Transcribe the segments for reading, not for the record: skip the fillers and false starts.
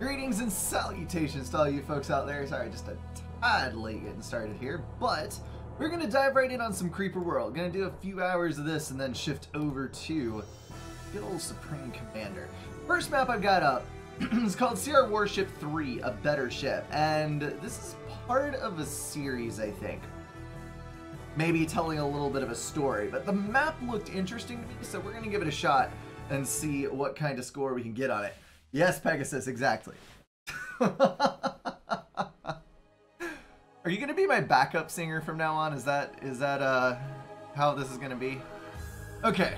Greetings and salutations to all you folks out there. Sorry, just a tad late getting started here, but we're going to dive right in on some Creeper World. Going to do a few hours of this and then shift over to good old Supreme Commander. First map I've got up is called CR Warship 3, A Better Ship, and this is part of a series, I think. Maybe telling a little bit of a story, but the map looked interesting to me, so we're going to give it a shot and see what kind of score we can get on it. Yes, Pegasus, exactly. Are you gonna be my backup singer from now on? Is that how this is gonna be? Okay,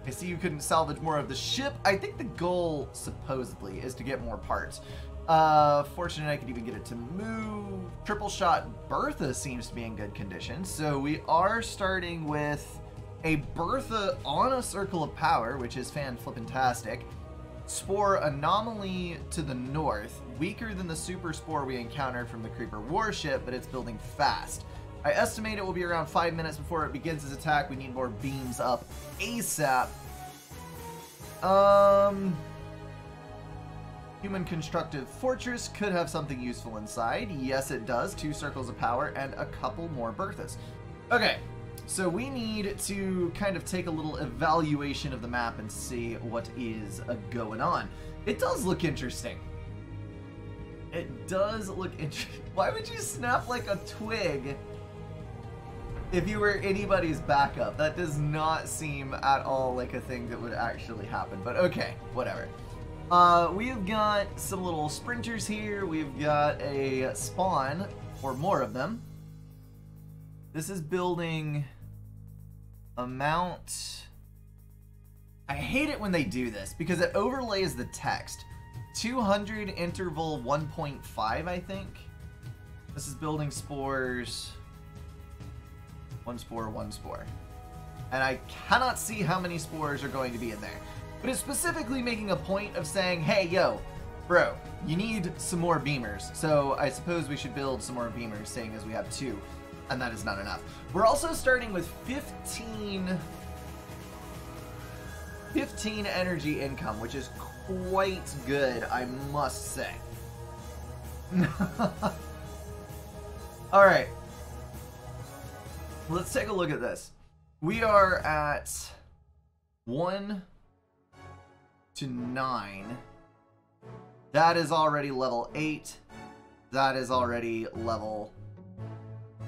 I see you couldn't salvage more of the ship. I think the goal, supposedly, is to get more parts. Fortunate I could even get it to move. Triple shot Bertha seems to be in good condition, so we are starting with a Bertha on a circle of power, which is fan-flippin-tastic. Spore Anomaly to the north, weaker than the super spore we encountered from the Creeper Warship, but it's building fast. I estimate it will be around 5 minutes before it begins its attack. We need more beams up ASAP. Human Constructive Fortress could have something useful inside. Yes, it does. 2 circles of power and a couple more Berthas. Okay. So we need to kind of take a little evaluation of the map and see what is going on. It does look interesting. It does look interesting. Why would you snap like a twig if you were anybody's backup? That does not seem at all like a thing that would actually happen, but okay, whatever. We've got some little sprinters here. We've got a spawn, or more of them. This is building amount. I hate it when they do this because it overlays the text. 200 interval 1.5, I think. This is building spores. 1 spore, 1 spore. And I cannot see how many spores are going to be in there. But it's specifically making a point of saying, hey, yo, bro, you need some more beamers. So I suppose we should build some more beamers, seeing as we have 2. And that is not enough. We're also starting with 15 energy income, which is quite good, I must say. Alright. Let's take a look at this. We are at 1 to 9. That is already level 8. That is already level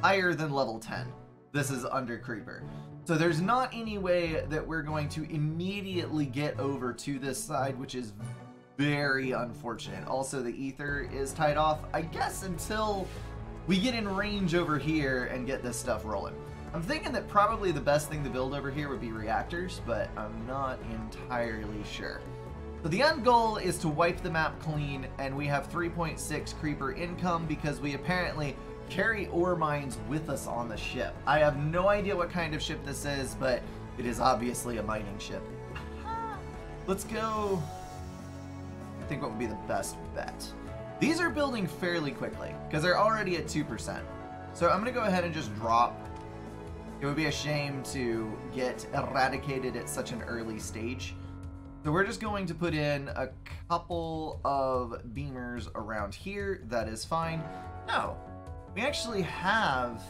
higher than level 10. This is under Creeper. So there's not any way that we're going to immediately get over to this side, which is very unfortunate. Also, the ether is tied off, I guess, until we get in range over here and get this stuff rolling. I'm thinking that probably the best thing to build over here would be reactors, but I'm not entirely sure. So the end goal is to wipe the map clean, and we have 3.6 Creeper income because we apparently carry ore mines with us on the ship. I have no idea what kind of ship this is, but it is obviously a mining ship. Let's go. I think what would be the best bet. These are building fairly quickly because they're already at 2%. So I'm going to go ahead and just drop. It would be a shame to get eradicated at such an early stage. So we're just going to put in a couple of beamers around here. That is fine. No. We actually have...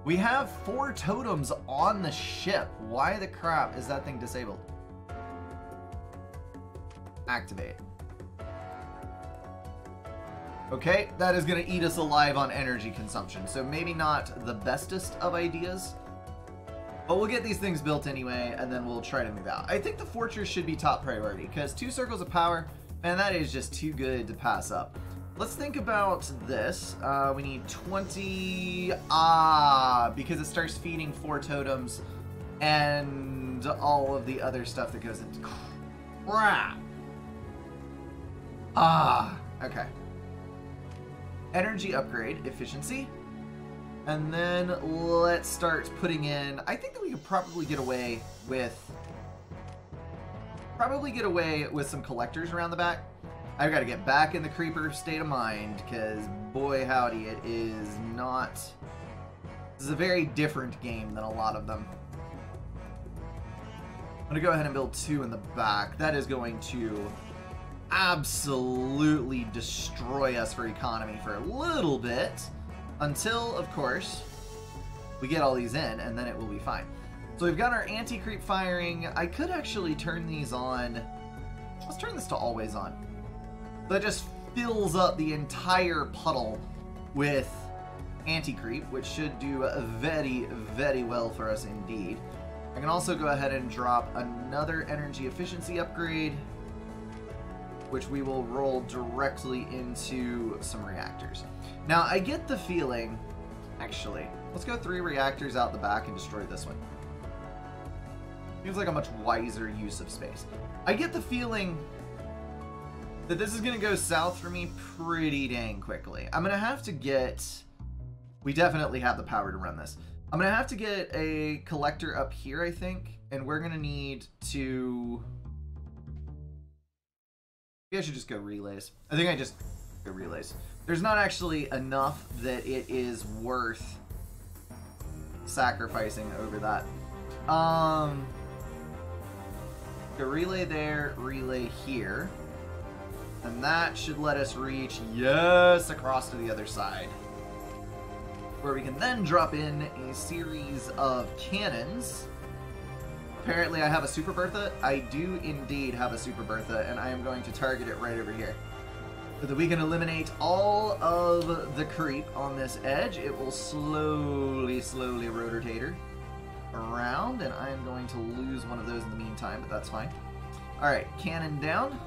We have 4 totems on the ship. Why the crap is that thing disabled? Activate. Okay, that is going to eat us alive on energy consumption. So maybe not the bestest of ideas. But we'll get these things built anyway, and then we'll try to move out. I think the fortress should be top priority, because 2 circles of power, man, that is just too good to pass up. Let's think about this. We need 20... because it starts feeding 4 totems and all of the other stuff that goes into... Crap! Okay. Energy upgrade, efficiency. And then let's start putting in... I think that we could probably get away with... some collectors around the back. I've got to get back in the Creeper state of mind, because boy howdy, it is not... This is a very different game than a lot of them. I'm going to go ahead and build 2 in the back. That is going to absolutely destroy us for economy for a little bit, until, of course, we get all these in, and then it will be fine. So we've got our anti-creep firing. I could actually turn these on. Let's turn this to always on. That just fills up the entire puddle with anti-creep, which should do very, very well for us indeed. I can also go ahead and drop another energy efficiency upgrade, which we will roll directly into some reactors. Now, I get the feeling, actually, let's go 3 reactors out the back and destroy this one. Seems like a much wiser use of space. I get the feeling that this is going to go south for me pretty dang quickly. I'm going to have to get... We definitely have the power to run this. I'm going to have to get a collector up here, I think, and we're going to need to... Maybe I should just go relays. I think I just go relays. There's not actually enough that it is worth sacrificing over that. Go relay there, relay here. And that should let us reach, yes, across to the other side. Where we can then drop in a series of cannons. Apparently I have a Super Bertha. I do indeed have a Super Bertha, and I am going to target it right over here. So that we can eliminate all of the creep on this edge. It will slowly rotate her around, and I am going to lose one of those in the meantime, but that's fine. Alright, cannon down.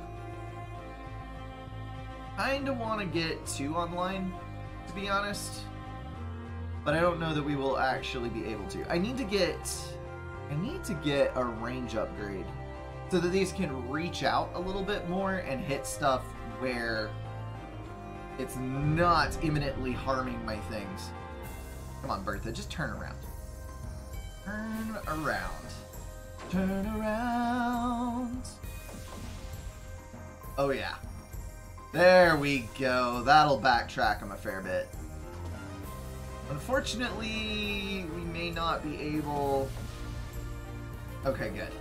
Kinda want to get 2 online, to be honest. But I don't know that we will actually be able to. I need to get a range upgrade so that these can reach out a little bit more and hit stuff where it's not imminently harming my things. Come on, Bertha, just turn around. Turn around. Turn around. Oh yeah. There we go. That'll backtrack them a fair bit. Unfortunately, we may not be able... Okay, good.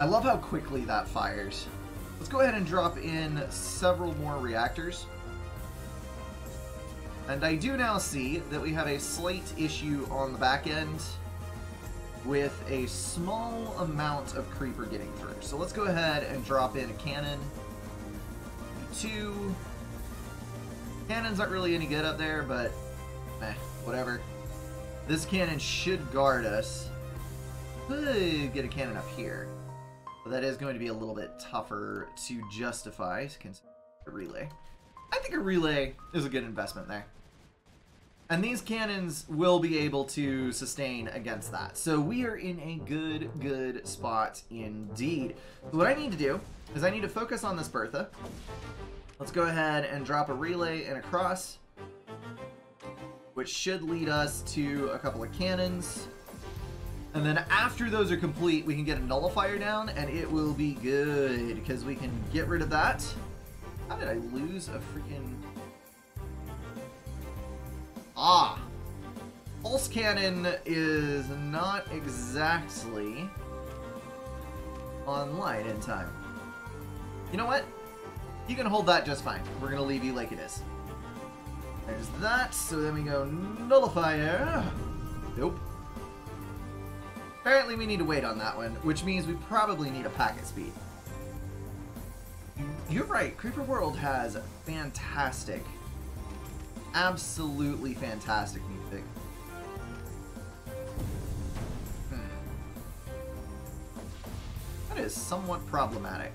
I love how quickly that fires. Let's go ahead and drop in several more reactors. And I do now see that we have a slight issue on the back end with a small amount of creeper getting through. So let's go ahead and drop in a cannon. 2. Cannons aren't really any good up there, but whatever. This cannon should guard us. Could get a cannon up here. But that is going to be a little bit tougher to justify. A relay. I think a relay is a good investment there. And these cannons will be able to sustain against that. So we are in a good spot indeed. So what I need to do is I need to focus on this Bertha. Let's go ahead and drop a relay and a cross, which should lead us to a couple of cannons. And then after those are complete, we can get a nullifier down, and it will be good, because we can get rid of that. How did I lose a freaking... Ah! Pulse cannon is not exactly online in time. You know what? You can hold that just fine. We're going to leave you like it is. There's that, so then we go nullifier. Nope. Apparently we need to wait on that one, which means we probably need a packet speed. You're right, Creeper World has fantastic, absolutely fantastic music. That is somewhat problematic.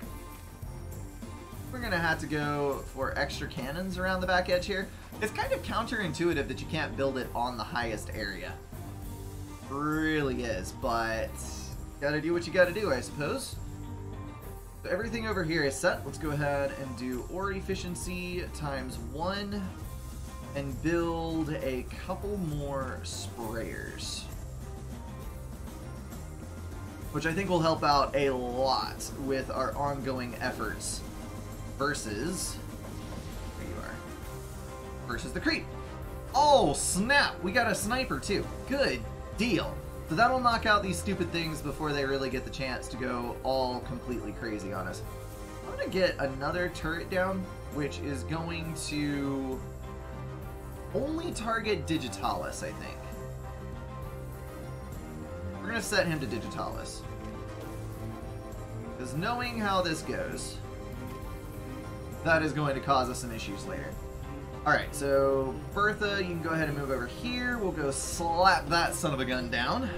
We're gonna have to go for extra cannons around the back edge here. It's kind of counterintuitive that you can't build it on the highest area. It really is, but gotta do what you gotta do, I suppose. So everything over here is set. Let's go ahead and do ore efficiency times 1 and build a couple more sprayers, which I think will help out a lot with our ongoing efforts versus, there you are, versus the creep. Oh snap, we got a sniper too. Good deal. So that'll knock out these stupid things before they really get the chance to go all completely crazy on us. I'm going to get another turret down, which is going to only target Digitalis, I think. We're going to set him to Digitalis. Because knowing how this goes, that is going to cause us some issues later. Alright, so Bertha, you can go ahead and move over here. We'll go slap that son of a gun down.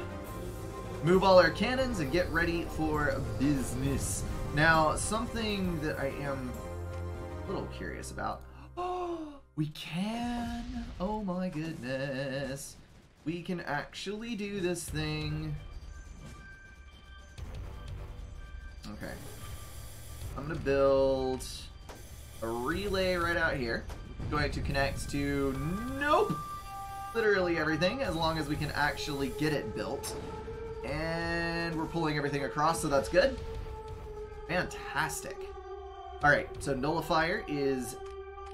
Move all our cannons and get ready for business. Now, something that I am a little curious about. Oh, we can. Oh my goodness. We can actually do this thing. Okay. I'm going to build a relay right out here. Going to connect to, nope, literally everything, as long as we can actually get it built. And we're pulling everything across, so that's good. Fantastic. Alright, so Nullifier is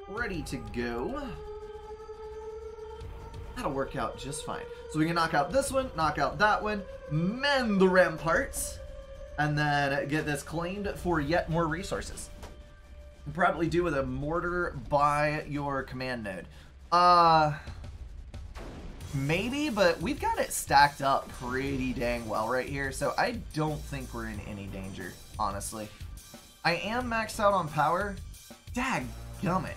ready to go. That'll work out just fine. So we can knock out this one, knock out that one, mend the ramparts, and then get this claimed for yet more resources. Probably do with a mortar by your command node. Maybe, but we've got it stacked up pretty dang well right here, so I don't think we're in any danger, honestly. I am maxed out on power. Dadgummit.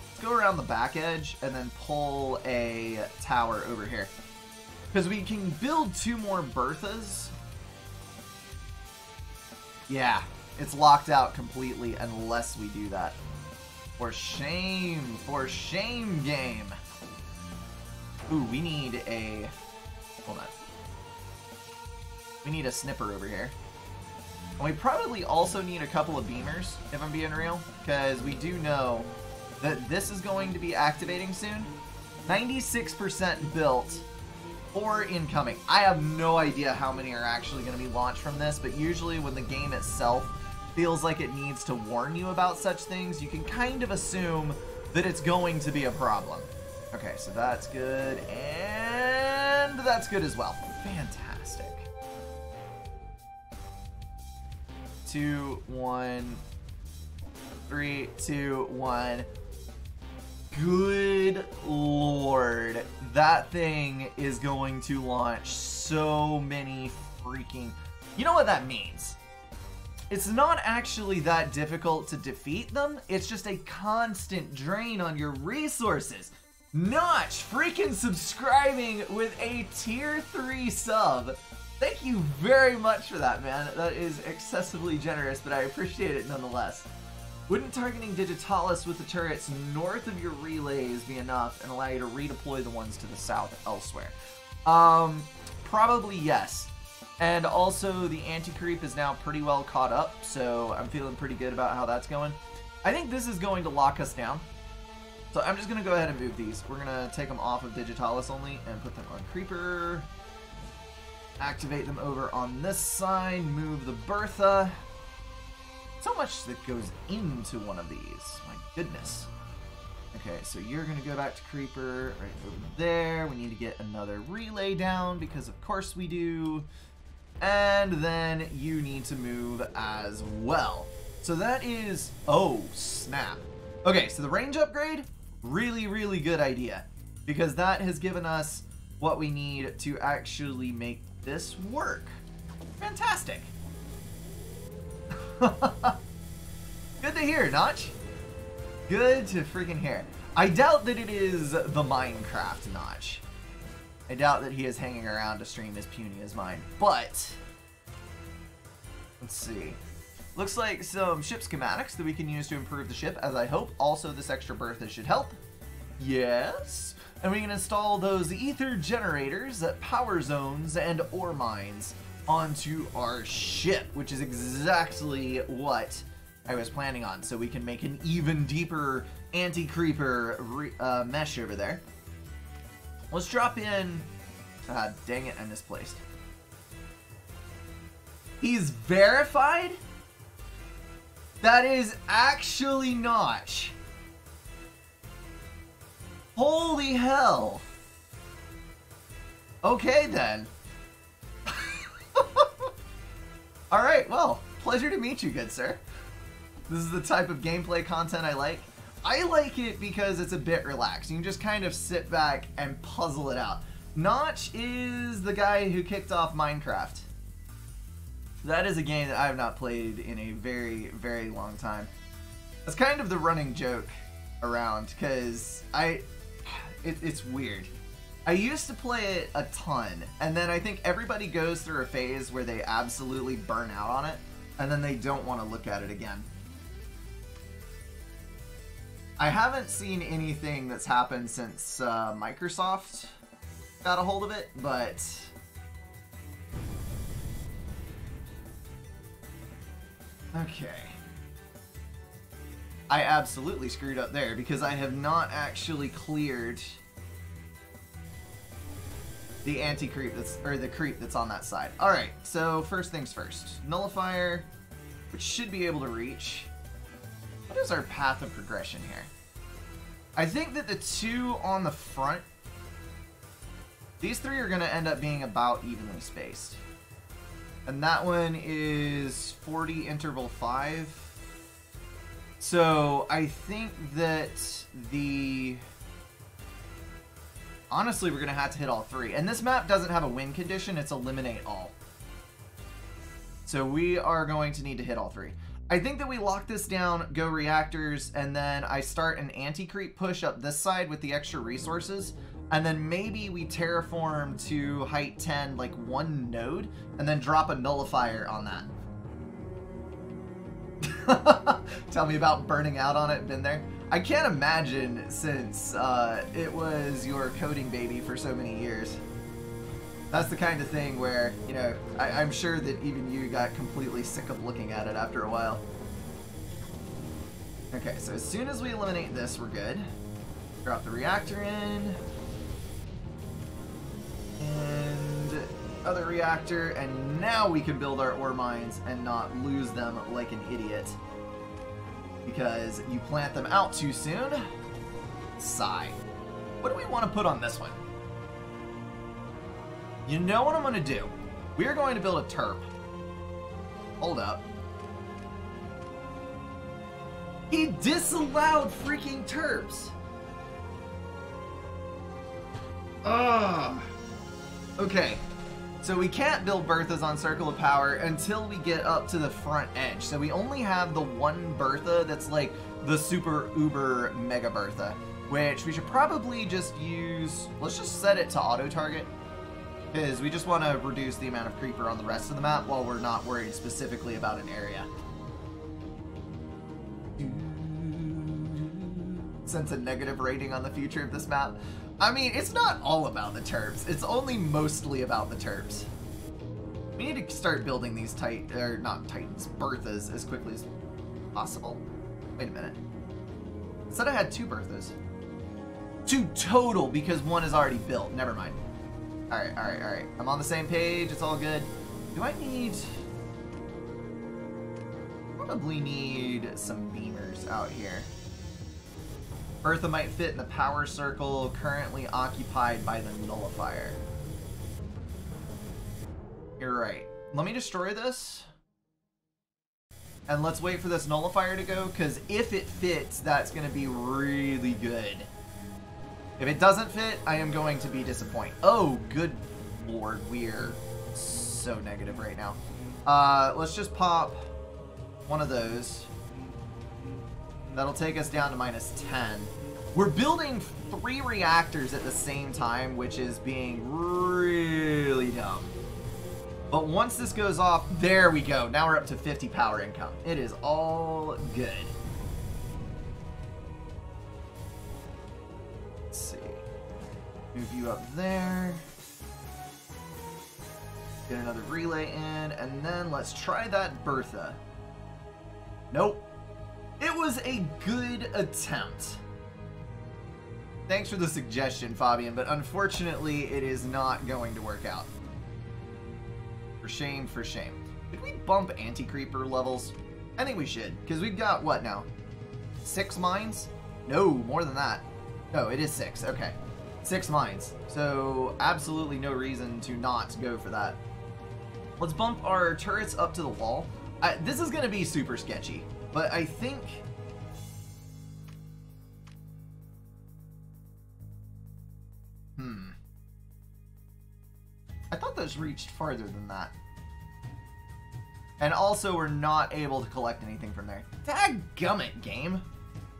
Let's go around the back edge and then pull a tower over here. Because we can build 2 more Berthas. Yeah, it's locked out completely unless we do that. For shame, game. Ooh, we need a, hold on. We need a snipper over here. And we probably also need a couple of beamers, if I'm being real, because we do know that this is going to be activating soon. 96% built. 4 incoming. I have no idea how many are actually going to be launched from this, but usually when the game itself feels like it needs to warn you about such things, you can kind of assume that it's going to be a problem. Okay, so that's good, and that's good as well. Fantastic. 2, 1, 3, 2, 1. Good lord. That thing is going to launch so many freaking... You know what that means? It's not actually that difficult to defeat them. It's just a constant drain on your resources. Notch freaking subscribing with a tier 3 sub. Thank you very much for that, man. That is excessively generous, but I appreciate it nonetheless. Wouldn't targeting Digitalis with the turrets north of your relays be enough and allow you to redeploy the ones to the south elsewhere? Probably yes. And also the anti-creep is now pretty well caught up, so I'm feeling pretty good about how that's going. I think this is going to lock us down. So I'm just going to go ahead and move these. We're going to take them off of Digitalis only and put them on Creeper. Activate them over on this side. Move the Bertha. So much that goes into one of these. My goodness. Okay, so you're going to go back to Creeper right over there. We need to get another relay down because of course we do. And then you need to move as well. So that is... Oh, snap. Okay, so the range upgrade, really, really good idea. Because that has given us what we need to actually make this work. Fantastic. Good to hear, Notch. Good to freaking hear. I doubt that it is the Minecraft Notch. I doubt that he is hanging around to stream as puny as mine. But, let's see. Looks like some ship schematics that we can use to improve the ship, as I hope. Also, this extra Bertha should help. Yes. And we can install those ether generators, power zones, and ore mines onto our ship, which is exactly what I was planning on. So we can make an even deeper anti-creeper mesh over there. Let's drop in... dang it, I misplaced. He's verified? That is actually Notch. Holy hell. Okay, then. Alright, well, pleasure to meet you, good sir. This is the type of gameplay content I like. I like it because it's a bit relaxed. You can just kind of sit back and puzzle it out. Notch is the guy who kicked off Minecraft. That is a game that I have not played in a very, very long time. That's kind of the running joke around, because it's weird. I used to play it a ton, and then I think everybody goes through a phase where they absolutely burn out on it, and then they don't want to look at it again. I haven't seen anything that's happened since Microsoft got a hold of it, but okay. I absolutely screwed up there because I have not actually cleared the anti-creep that's, or the creep that's on that side. Alright, so first things first. Nullifier, which should be able to reach. What is our path of progression here? I think that the two on the front, these three are going to end up being about evenly spaced. And that one is 40 interval 5. So I think that the... Honestly, we're going to have to hit all three. And this map doesn't have a win condition, it's eliminate all. So we are going to need to hit all three. I think that we lock this down, go reactors, and then I start an anti-creep push up this side with the extra resources. And then maybe we terraform to height 10, like one node, and then drop a nullifier on that. Tell me about burning out on it, been there. I can't imagine, since it was your coding baby for so many years. That's the kind of thing where, you know, I'm sure that even you got completely sick of looking at it after a while. Okay, so as soon as we eliminate this, we're good. Drop the reactor in. And other reactor, and now we can build our ore mines and not lose them like an idiot. Because you plant them out too soon. Sigh. What do we want to put on this one? You know what I'm going to do? We're going to build a terp. Hold up. He disallowed freaking terps. Ugh. Okay. So we can't build Berthas on Circle of Power until we get up to the front edge. So we only have the one Bertha that's like the super uber mega Bertha, which we should probably just use. Let's just set it to auto target, because we just want to reduce the amount of creeper on the rest of the map while we're not worried specifically about an area. Sense a negative rating on the future of this map. I mean, it's not all about the terps. It's only mostly about the terps. We need to start building these Titans, Berthas as quickly as possible. Wait a minute. I said I had 2 Berthas. 2 total, because one is already built. Never mind. Alright, alright, alright. I'm on the same page. It's all good. Do I need... Probably need some beamers out here. Bertha might fit in the power circle currently occupied by the nullifier. You're right. Let me destroy this. And let's wait for this nullifier to go, because if it fits, that's going to be really good. If it doesn't fit, I am going to be disappointed. Oh, good lord, we're so negative right now. Let's just pop one of those. That'll take us down to -10. We're building 3 reactors at the same time, which is being really dumb. But once this goes off, there we go. Now we're up to 50 power income. It is all good. Let's see. Move you up there. Get another relay in, and then let's try that Bertha. Nope. It was a good attempt. Thanks for the suggestion, Fabian, but unfortunately it is not going to work out. For shame, for shame. Did we bump anti-creeper levels? I think we should, because we've got, what now? 6 mines? No, more than that. No, it is 6, okay. 6 mines. So absolutely no reason to not go for that. Let's bump our turrets up to the wall. This is going to be super sketchy, but I think... I thought those reached farther than that. And also, we're not able to collect anything from there. Dadgummit, game!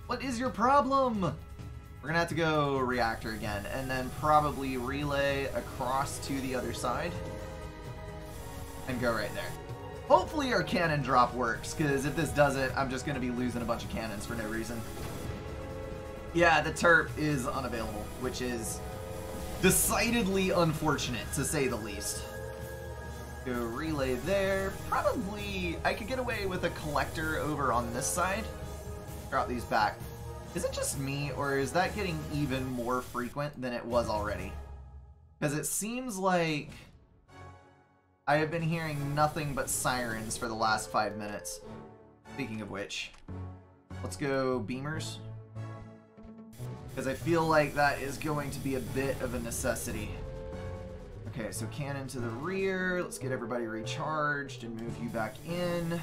What is your problem? We're gonna have to go reactor again, and then probably relay across to the other side. And go right there. Hopefully our cannon drop works, because if this doesn't, I'm just gonna be losing a bunch of cannons for no reason. Yeah, the turret is unavailable, which is decidedly unfortunate, to say the least. Go relay there. Probably, I could get away with a collector over on this side. Drop these back. Is it just me, or is that getting even more frequent than it was already? Because it seems like I have been hearing nothing but sirens for the last 5 minutes. Speaking of which, let's go beamers. Because I feel like that is going to be a bit of a necessity. Okay, so cannon to the rear. Let's get everybody recharged and move you back in.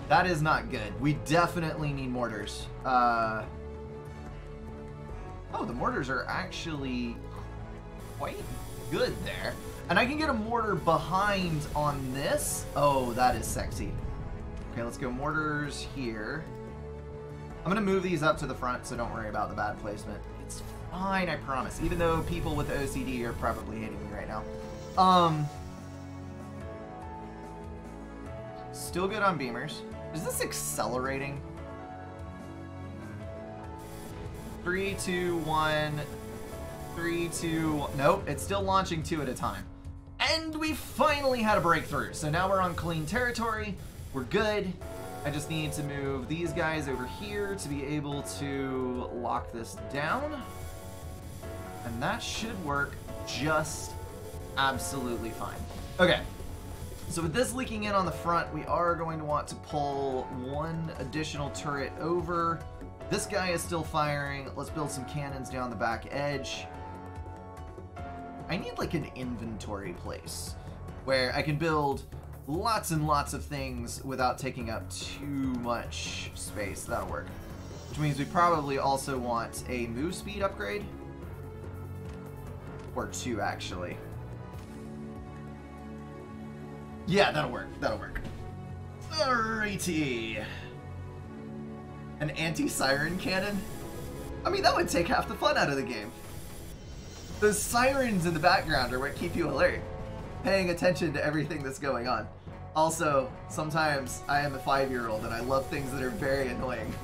That is not good. We definitely need mortars. Oh, the mortars are actually quite good there. And I can get a mortar behind on this. Oh, that is sexy. Okay, let's go mortars here. I'm going to move these up to the front, so don't worry about the bad placement. It's fine, I promise. Even though people with OCD are probably hating me right now. Still good on beamers. Is this accelerating? 3, 2, 1. 3, 2... Nope, it's still launching 2 at a time. And we finally had a breakthrough. So now we're on clean territory. We're good. I just need to move these guys over here to be able to lock this down. And that should work just absolutely fine. Okay. So with this leaking in on the front, we are going to want to pull 1 additional turret over. This guy is still firing. Let's build some cannons down the back edge. I need like an inventory place where I can build lots and lots of things without taking up too much space. That'll work. Which means we probably also want a move speed upgrade. Or 2, actually. Yeah, that'll work. That'll work. Alrighty. An anti-siren cannon? I mean, that would take half the fun out of the game. Those sirens in the background are what keep you alert, paying attention to everything that's going on. Also, sometimes I am a 5-year-old and I love things that are very annoying.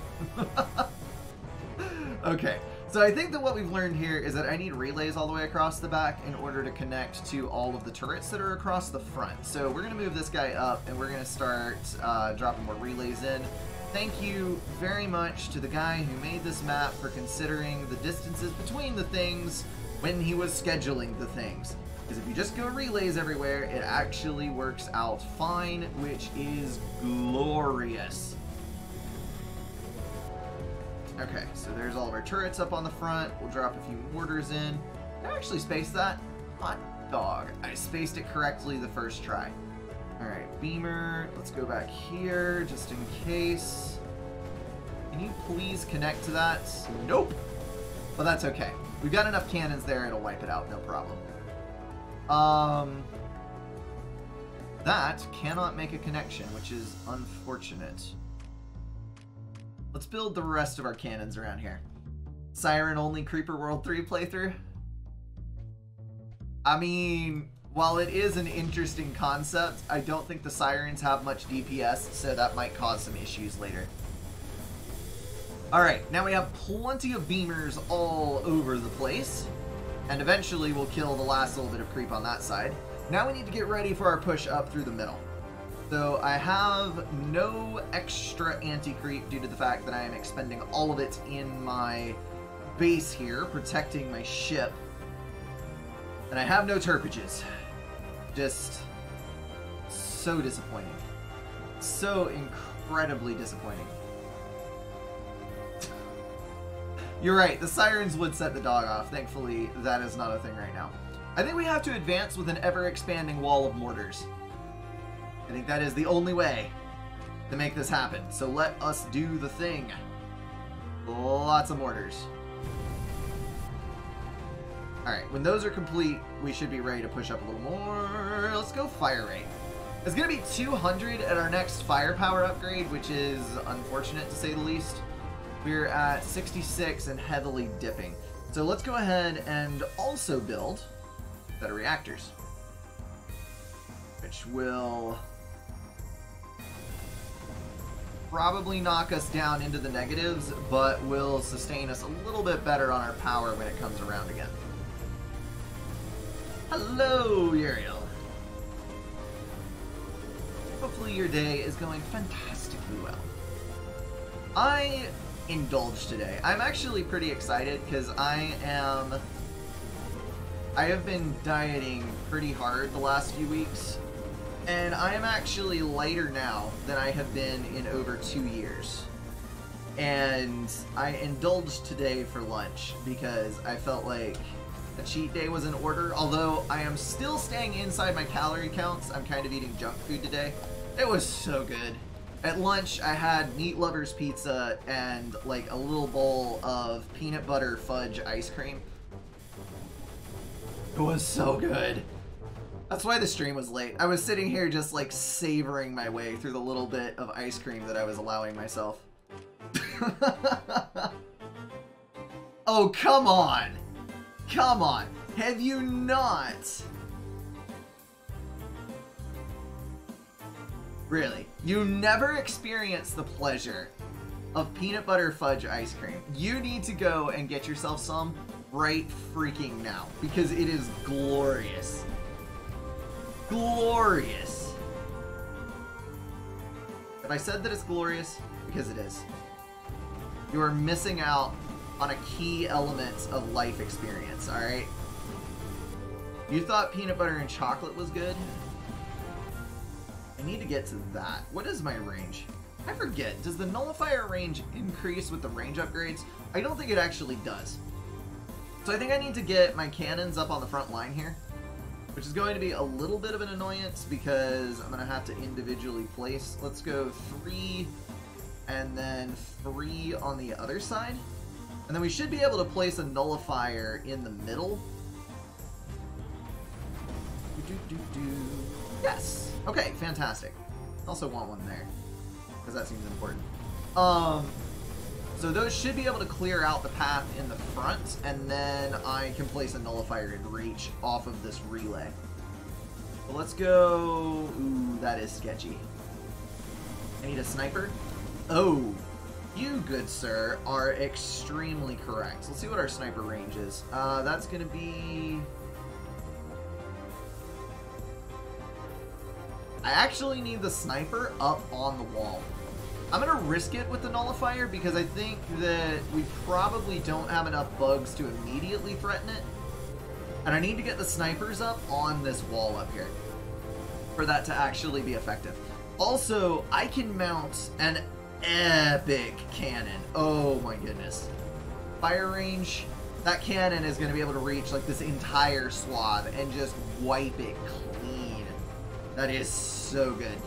Okay, so I think that what we've learned here is that I need relays all the way across the back in order to connect to all of the turrets that are across the front. So we're going to move this guy up and we're going to start dropping more relays in. Thank you very much to the guy who made this map for considering the distances between the things when he was scheduling the things. Because if you just go relays everywhere, it actually works out fine, which is glorious. Okay, so there's all of our turrets up on the front. We'll drop a few mortars in. Did I actually space that? Hot dog. I spaced it correctly the first try. Alright, beamer. Let's go back here, just in case. Can you please connect to that? Nope. Well, that's okay. We've got enough cannons there, it'll wipe it out, no problem. That cannot make a connection, which is unfortunate. Let's build the rest of our cannons around here. Siren only Creeper World 3 playthrough? I mean, while it is an interesting concept, I don't think the sirens have much DPS, so that might cause some issues later. Alright, now we have plenty of beamers all over the place. And eventually we'll kill the last little bit of creep on that side. Now we need to get ready for our push up through the middle. So I have no extra anti-creep due to the fact that I am expending all of it in my base here, protecting my ship. And I have no turpages. Just so disappointing. So incredibly disappointing. You're right, the sirens would set the dog off. Thankfully, that is not a thing right now. I think we have to advance with an ever-expanding wall of mortars. I think that is the only way to make this happen. So let us do the thing. Lots of mortars. Alright, when those are complete, we should be ready to push up a little more. Let's go fire rate. It's going to be 200 at our next firepower upgrade, which is unfortunate to say the least. We're at 66 and heavily dipping. So let's go ahead and also build a set of reactors, which will probably knock us down into the negatives, but will sustain us a little bit better on our power when it comes around again. Hello, Uriel. Hopefully your day is going fantastically well. I indulged today. I'm actually pretty excited because I have been dieting pretty hard the last few weeks, and I am actually lighter now than I have been in over 2 years. And I indulged today for lunch because I felt like a cheat day was in order. Although I am still staying inside my calorie counts, I'm kind of eating junk food today. It was so good. At lunch, I had Meat Lover's Pizza and like a little bowl of peanut butter fudge ice cream. It was so good. That's why the stream was late. I was sitting here just like savoring my way through the little bit of ice cream that I was allowing myself. Oh, come on. Come on. Have you not? Really? You never experienced the pleasure of peanut butter fudge ice cream. You need to go and get yourself some right freaking now, because it is glorious. Glorious. Have I said that it's glorious? Because it is. You are missing out on a key element of life experience, alright? You thought peanut butter and chocolate was good? I need to get to that. What is my range? I forget. Does the nullifier range increase with the range upgrades? I don't think it actually does. So I think I need to get my cannons up on the front line here, which is going to be a little bit of an annoyance because I'm going to have to individually place. Let's go 3 and then 3 on the other side. And then we should be able to place a nullifier in the middle. Yes! Okay, fantastic. Also want one there, because that seems important. So those should be able to clear out the path in the front, and then I can place a nullifier in reach off of this relay. So let's go... Ooh, that is sketchy. I need a sniper. Oh, you, good sir, are extremely correct. Let's see what our sniper range is. That's going to be... I actually need the sniper up on the wall. I'm going to risk it with the nullifier because I think that we probably don't have enough bugs to immediately threaten it. And I need to get the snipers up on this wall up here for that to actually be effective. Also, I can mount an epic cannon. Oh my goodness. Fire range. That cannon is going to be able to reach like this entire swath and just wipe it clean. That is so good.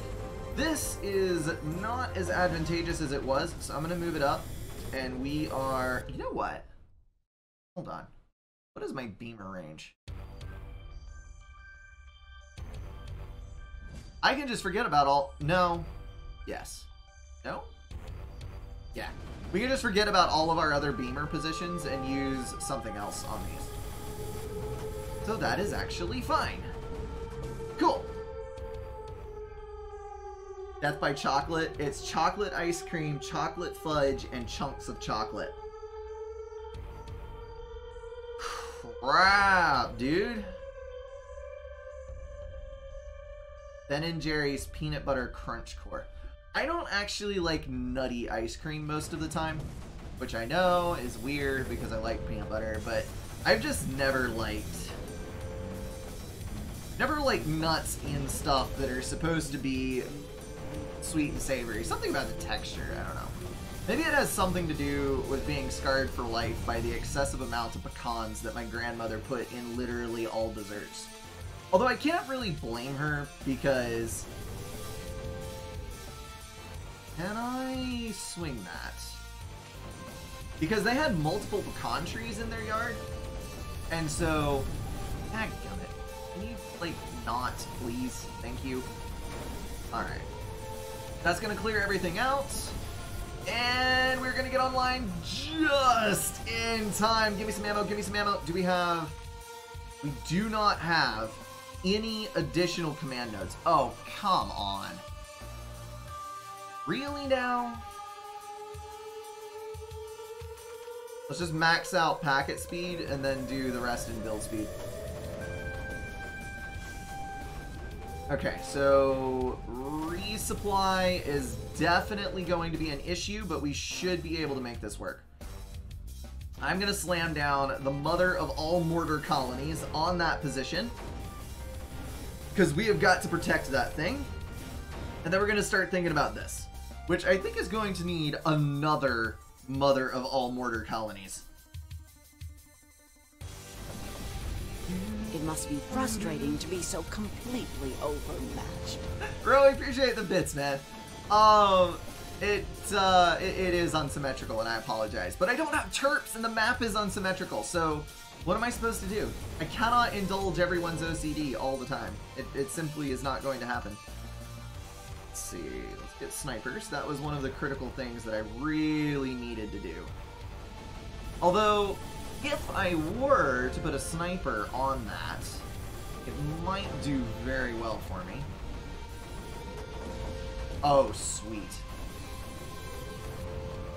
This is not as advantageous as it was, so I'm going to move it up. And we are... You know what? Hold on. What is my beamer range? I can just forget about all... No. Yes. No? Yeah. We can just forget about all of our other beamer positions and use something else on these. So that is actually fine. Cool. Death by chocolate. It's chocolate ice cream, chocolate fudge, and chunks of chocolate. Crap, dude. Ben & Jerry's Peanut Butter Crunch Core. I don't actually like nutty ice cream most of the time, which I know is weird because I like peanut butter, but I've just never liked nuts in stuff that are supposed to be sweet and savory. Something about the texture, I don't know. Maybe it has something to do with being scarred for life by the excessive amount of pecans that my grandmother put in literally all desserts. Although I can't really blame her because... Can I swing that? Because they had multiple pecan trees in their yard. And so... Dadgummit. Can you, like, not, please? Thank you. Alright. That's gonna clear everything out. And we're gonna get online just in time. Give me some ammo, give me some ammo. Do we have... We do not have any additional command nodes. Oh, come on. Really now? Let's just max out packet speed and then do the rest in build speed. Okay, so resupply is definitely going to be an issue, but we should be able to make this work. I'm going to slam down the mother of all mortar colonies on that position, because we have got to protect that thing. And then we're going to start thinking about this, which I think is going to need another mother of all mortar colonies. It must be frustrating to be so completely overmatched. Really appreciate the bits, man. It is unsymmetrical, and I apologize. But I don't have chirps, and the map is unsymmetrical, so what am I supposed to do? I cannot indulge everyone's OCD all the time. It simply is not going to happen. Let's see. Let's get snipers. That was one of the critical things that I really needed to do. Although, if I were to put a sniper on that, it might do very well for me. Oh, sweet.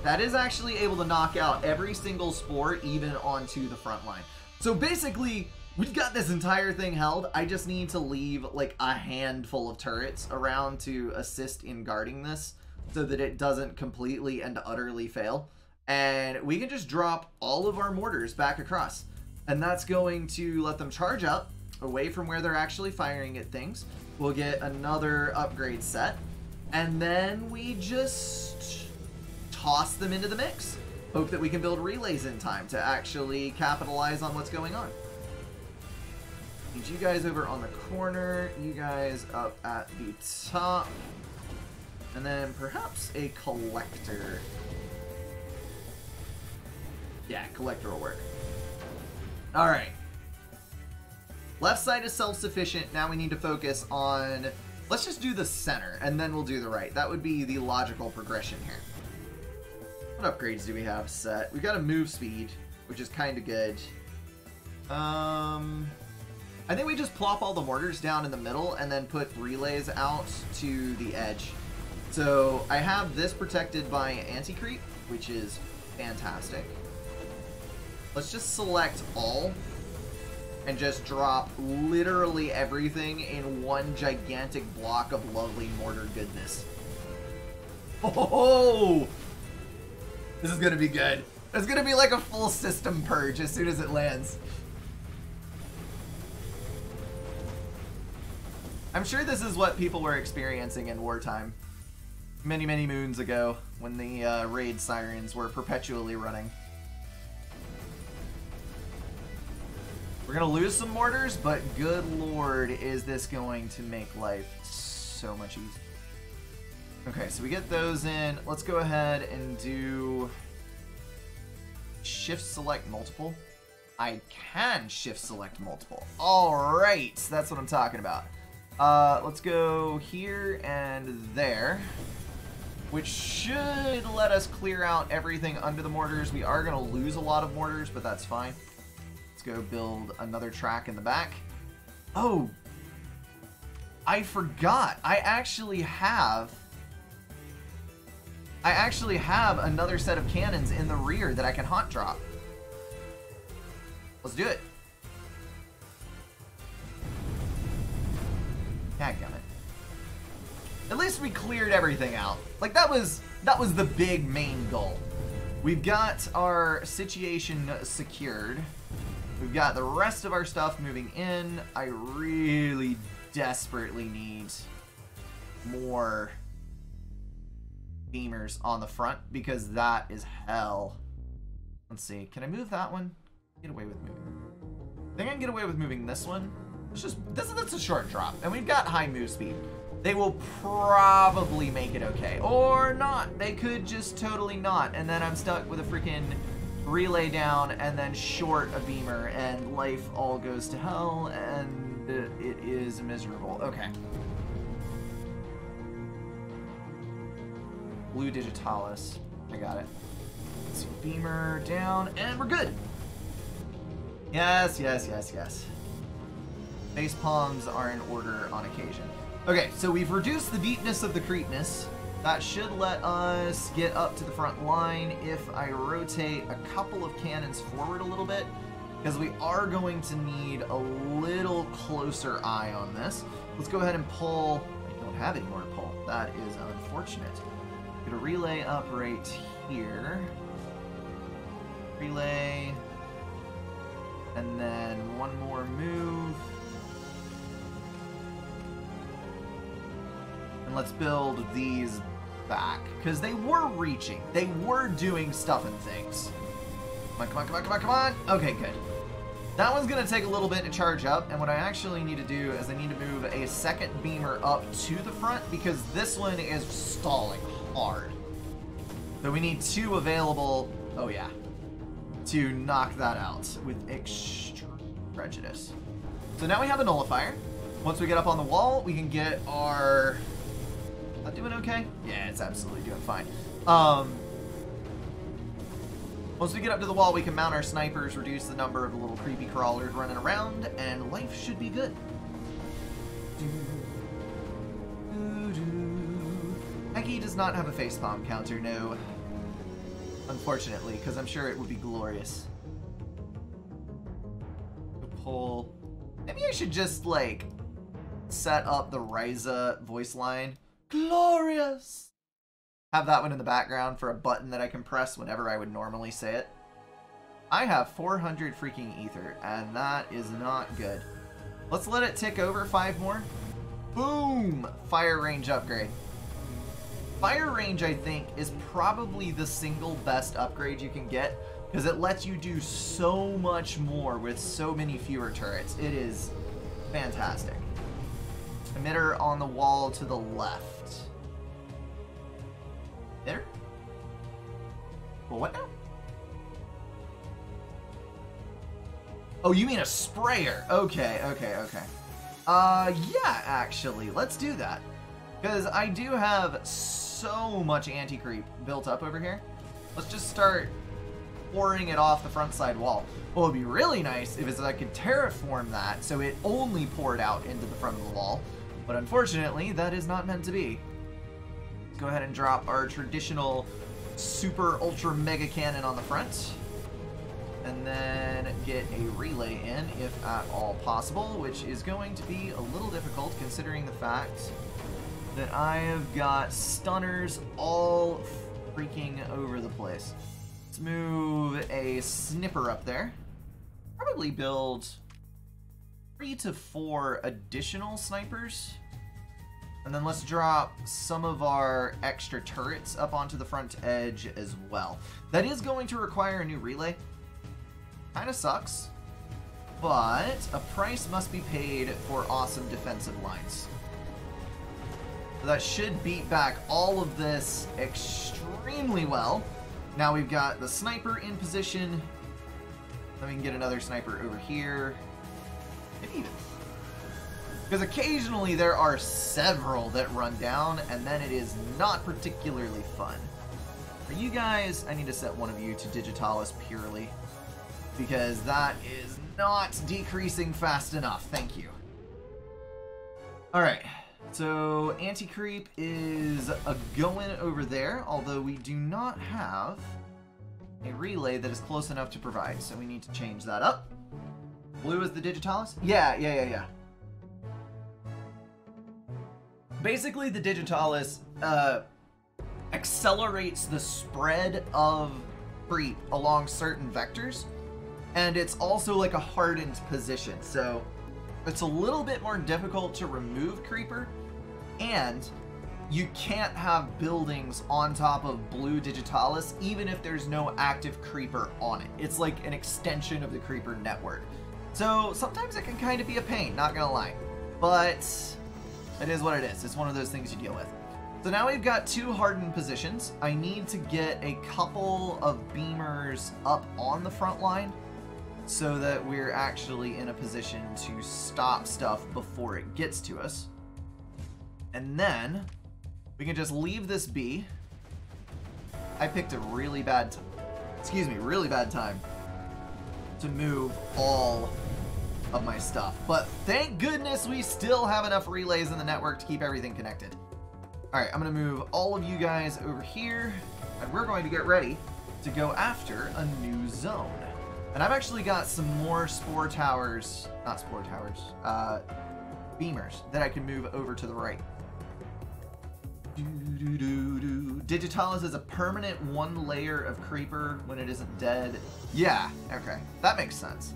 That is actually able to knock out every single spore, even onto the front line. So basically, we've got this entire thing held. I just need to leave like a handful of turrets around to assist in guarding this so that it doesn't completely and utterly fail. And we can just drop all of our mortars back across. And that's going to let them charge up away from where they're actually firing at things. We'll get another upgrade set. And then we just toss them into the mix. Hope that we can build relays in time to actually capitalize on what's going on. Need you guys over on the corner. You guys up at the top. And then perhaps a collector. Yeah, collector will work. Alright. Left side is self-sufficient. Now we need to focus on... Let's just do the center, and then we'll do the right. That would be the logical progression here. What upgrades do we have set? We've got a move speed, which is kind of good. I think we just plop all the mortars down in the middle and then put relays out to the edge. So I have this protected by anti-creep, which is fantastic. Let's just select all and just drop literally everything in one gigantic block of lovely mortar goodness. Oh! This is gonna be good. It's gonna be like a full system purge as soon as it lands. I'm sure this is what people were experiencing in wartime. Many, many moons ago when the raid sirens were perpetually running. We're gonna lose some mortars, but good lord, is this going to make life so much easier. Okay, so we get those in. Let's go ahead and do shift select multiple. I can shift select multiple. Alright, that's what I'm talking about. Let's go here and there, which should let us clear out everything under the mortars. We are gonna lose a lot of mortars, but that's fine. Go build another track in the back. Oh, I forgot. I actually have another set of cannons in the rear that I can hot drop. Let's do it. Dadgummit. At least we cleared everything out. Like that was the big main goal. We've got our situation secured. We've got the rest of our stuff moving in. I really desperately need more beamers on the front because that is hell. Let's see. Can I move that one? Get away with moving. I think I can get away with moving this one. It's just that's a short drop, and we've got high move speed. They will probably make it okay, or not. They could just totally not, and then I'm stuck with a freaking relay down and then short a beamer, and life all goes to hell, and it is miserable. Okay. Blue Digitalis. I got it. Let's see. Beamer down, and we're good. Yes, yes, yes, yes. Face palms are in order on occasion. Okay, so we've reduced the deepness of the creepness. That should let us get up to the front line if I rotate a couple of cannons forward a little bit, because we are going to need a little closer eye on this. Let's go ahead and pull. I don't have any more to pull. That is unfortunate. Get a relay up right here. Relay. And then one more move. And let's build these back, because they were reaching. They were doing stuff and things. Come on, come on, come on, come on, come on. Okay, good. That one's going to take a little bit to charge up, and what I actually need to do is I need to move a second beamer up to the front, because this one is stalling hard. So we need two available, oh yeah, to knock that out with extreme prejudice. So now we have a nullifier. Once we get up on the wall, we can get our... Not doing okay? Yeah, it's absolutely doing fine. Once we get up to the wall, we can mount our snipers, reduce the number of the little creepy crawlers running around, and life should be good. Maggie does not have a facepalm counter, no. Unfortunately, because I'm sure it would be glorious. Pull. Maybe I should just, like, set up the Ryza voice line. Glorious! Have that one in the background for a button that I can press whenever I would normally say it. I have 400 freaking ether, and that is not good. Let's let it tick over 5 more. Boom! Fire range upgrade. Fire range, I think, is probably the single best upgrade you can get, because it lets you do so much more with so many fewer turrets. It is fantastic. Emitter on the wall to the left. There? Well, what now? Oh, you mean a sprayer. Okay, okay, okay. Yeah, actually, let's do that. Because I do have so much anti-creep built up over here. Let's just start pouring it off the front side wall. What would be really nice if I could terraform that so it only poured out into the front of the wall. But unfortunately, that is not meant to be. Let's go ahead and drop our traditional super ultra mega cannon on the front. And then get a relay in, if at all possible, which is going to be a little difficult considering the fact that I have got stunners all freaking over the place. Let's move a snipper up there. Probably build 3 to 4 additional snipers. And then let's drop some of our extra turrets up onto the front edge as well. That is going to require a new relay. Kind of sucks, but a price must be paid for awesome defensive lines. So that should beat back all of this extremely well. Now we've got the sniper in position. Then we can get another sniper over here. Maybe even... Because occasionally there are several that run down, and then it is not particularly fun. For you guys, I need to set one of you to Digitalis purely, because that is not decreasing fast enough. Thank you. Alright, so anti-creep is a going over there, although we do not have a relay that is close enough to provide, so we need to change that up. Blue is the Digitalis? Yeah. Basically, the Digitalis accelerates the spread of creep along certain vectors, and it's also like a hardened position, so it's a little bit more difficult to remove creeper, and you can't have buildings on top of blue digitalis even if there's no active creeper on it. It's like an extension of the creeper network. So sometimes it can kind of be a pain, not gonna lie. But it is what it is. It's one of those things you deal with. So now we've got 2 hardened positions. I need to get a couple of beamers up on the front line so that we're actually in a position to stop stuff before it gets to us. And then we can just leave this be. I picked a really bad time to move all of my stuff. But thank goodness we still have enough relays in the network to keep everything connected. Alright, I'm going to move all of you guys over here, and we're going to get ready to go after a new zone. And I've actually got some more beamers that I can move over to the right. Digitalis is a permanent 1 layer of creeper when it isn't dead. Yeah, okay, that makes sense.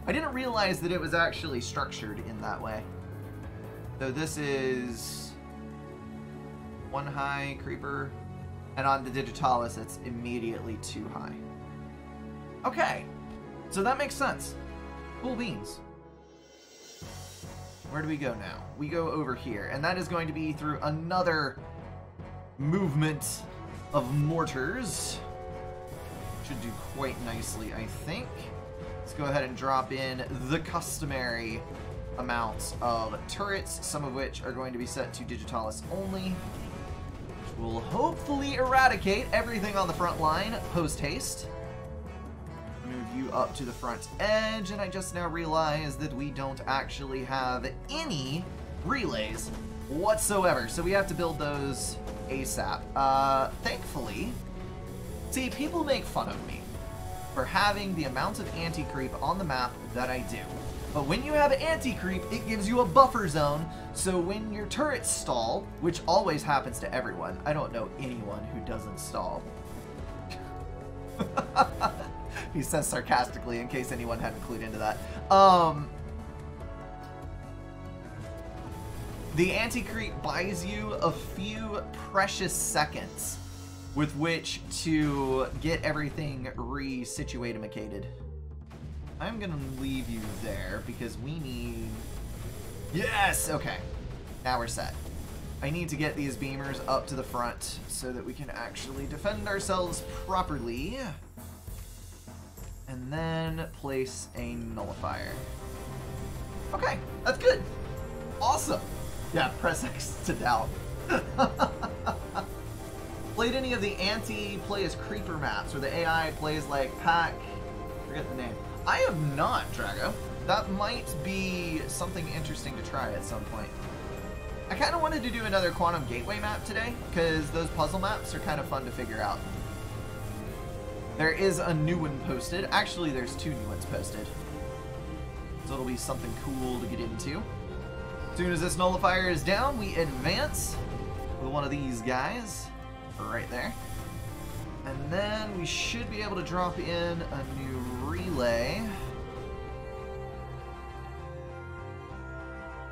I didn't realize that it was actually structured in that way. So this is 1 high creeper, and on the digitalis it's immediately 2 high. Okay, so that makes sense. Cool beans. Where do we go now? We go over here, and that is going to be through another movement of mortars. Should do quite nicely, I think. Let's go ahead and drop in the customary amounts of turrets, some of which are going to be set to digitalis only, which will hopefully eradicate everything on the front line post-haste. Move you up to the front edge, and I just now realized that we don't actually have any relays whatsoever, so we have to build those ASAP. Thankfully, see, people make fun of me for having the amount of anti-creep on the map that I do. But when you have anti-creep, it gives you a buffer zone, so when your turrets stall, which always happens to everyone, I don't know anyone who doesn't stall. He says sarcastically, in case anyone hadn't clued into that. The anti-creep buys you a few precious seconds with which to get everything re-situatimacated. I'm gonna leave you there because we need... Yes! Okay. Now we're set. I need to get these beamers up to the front so that we can actually defend ourselves properly. And then place a nullifier. Okay, that's good. Awesome. Yeah, press X to doubt. Played any of the anti-play as creeper maps where the AI plays like pack? Forget the name. I have not, Drago. That might be something interesting to try at some point. I kind of wanted to do another Quantum Gateway map today because those puzzle maps are kind of fun to figure out. There is a new one posted. Actually, there's 2 new ones posted. So it'll be something cool to get into. As soon as this nullifier is down, we advance with one of these guys right there. And then we should be able to drop in a new relay.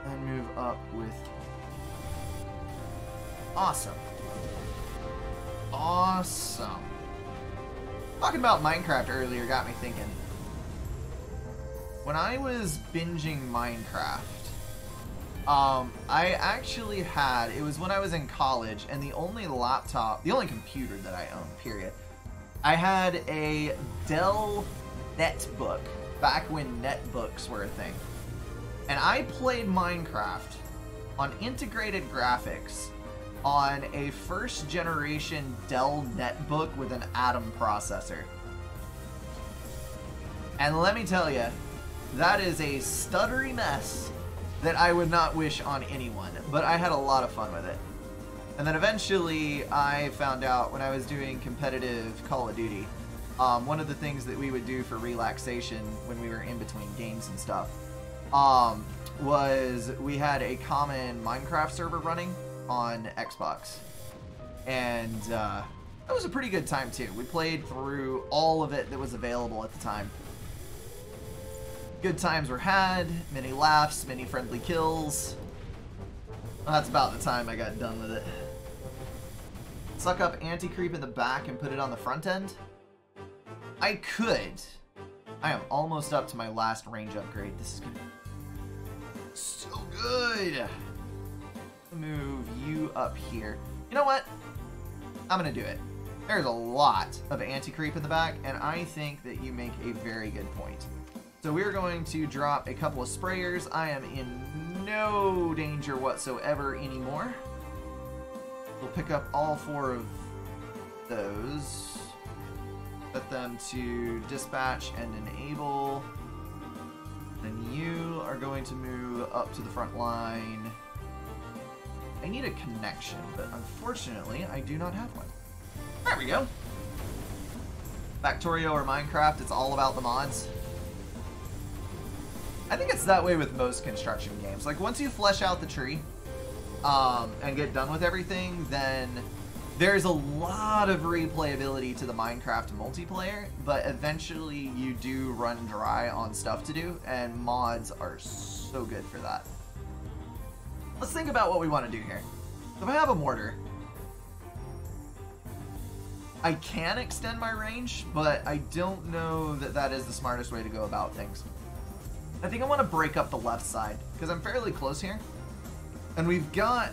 And move up with... Awesome. Awesome. Talking about Minecraft earlier got me thinking. When I was binging Minecraft, I actually had, it was when I was in college, and the only computer that I owned, period. I had a Dell netbook, back when netbooks were a thing. And I played Minecraft on integrated graphics on a first generation Dell netbook with an Atom processor. And let me tell you, that is a stuttery mess that I would not wish on anyone, but I had a lot of fun with it. And then eventually I found out when I was doing competitive Call of Duty, one of the things that we would do for relaxation when we were in between games and stuff, was we had a common Minecraft server running on Xbox. And that was a pretty good time too. We played through all of it that was available at the time. Good times were had, many laughs, many friendly kills. Well, that's about the time I got done with it. suck up anti-creep in the back and put it on the front end? I could. I am almost up to my last range upgrade. This is gonna be so good. Move you up here. You know what? I'm gonna do it. There's a lot of anti-creep in the back, and I think that you make a very good point. So we're going to drop a couple of sprayers. I am in no danger whatsoever anymore. We'll pick up all 4 of those. Set them to dispatch and enable. Then you are going to move up to the front line. I need a connection, but unfortunately, I do not have one. There we go. Factorio or Minecraft, it's all about the mods. I think it's that way with most construction games. Like, once you flesh out the tree and get done with everything, then there's a lot of replayability to the Minecraft multiplayer, but eventually you do run dry on stuff to do, and mods are so good for that. Let's think about what we want to do here. So if I have a mortar, I can extend my range, but I don't know that that is the smartest way to go about things. I think I want to break up the left side, because I'm fairly close here. And we've got,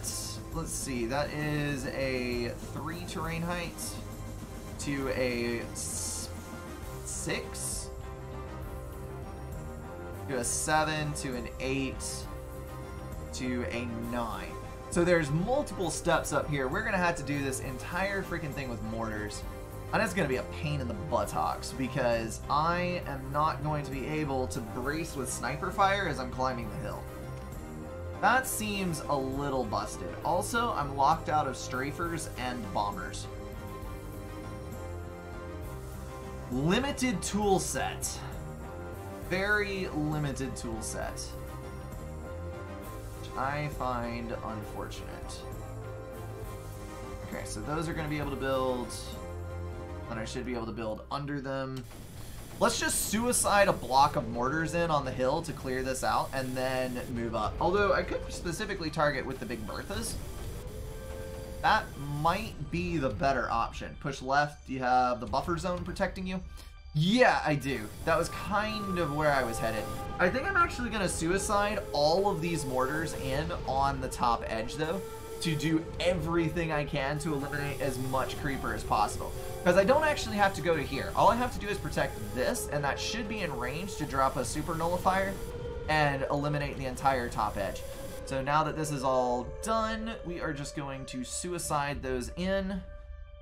let's see, that is a 3 terrain height to a 6 to a 7 to an 8 to a 9. So there's multiple steps up here. We're going to have to do this entire freaking thing with mortars. And it's going to be a pain in the buttocks because I am not going to be able to brace with sniper fire as I'm climbing the hill. That seems a little busted. Also, I'm locked out of strafers and bombers. Limited tool set. Very limited tool set. Which I find unfortunate. Okay, so those are going to be able to build... and I should be able to build under them. Let's just suicide a block of mortars in on the hill to clear this out and then move up. Although I could specifically target with the big Berthas. That might be the better option. Push left. Do you have the buffer zone protecting you? Yeah, I do. That was kind of where I was headed. I think I'm actually going to suicide all of these mortars in on the top edge though, to do everything I can to eliminate as much creeper as possible. Because I don't actually have to go to here. All I have to do is protect this, and that should be in range to drop a super nullifier and eliminate the entire top edge. So now that this is all done, we are just going to suicide those in.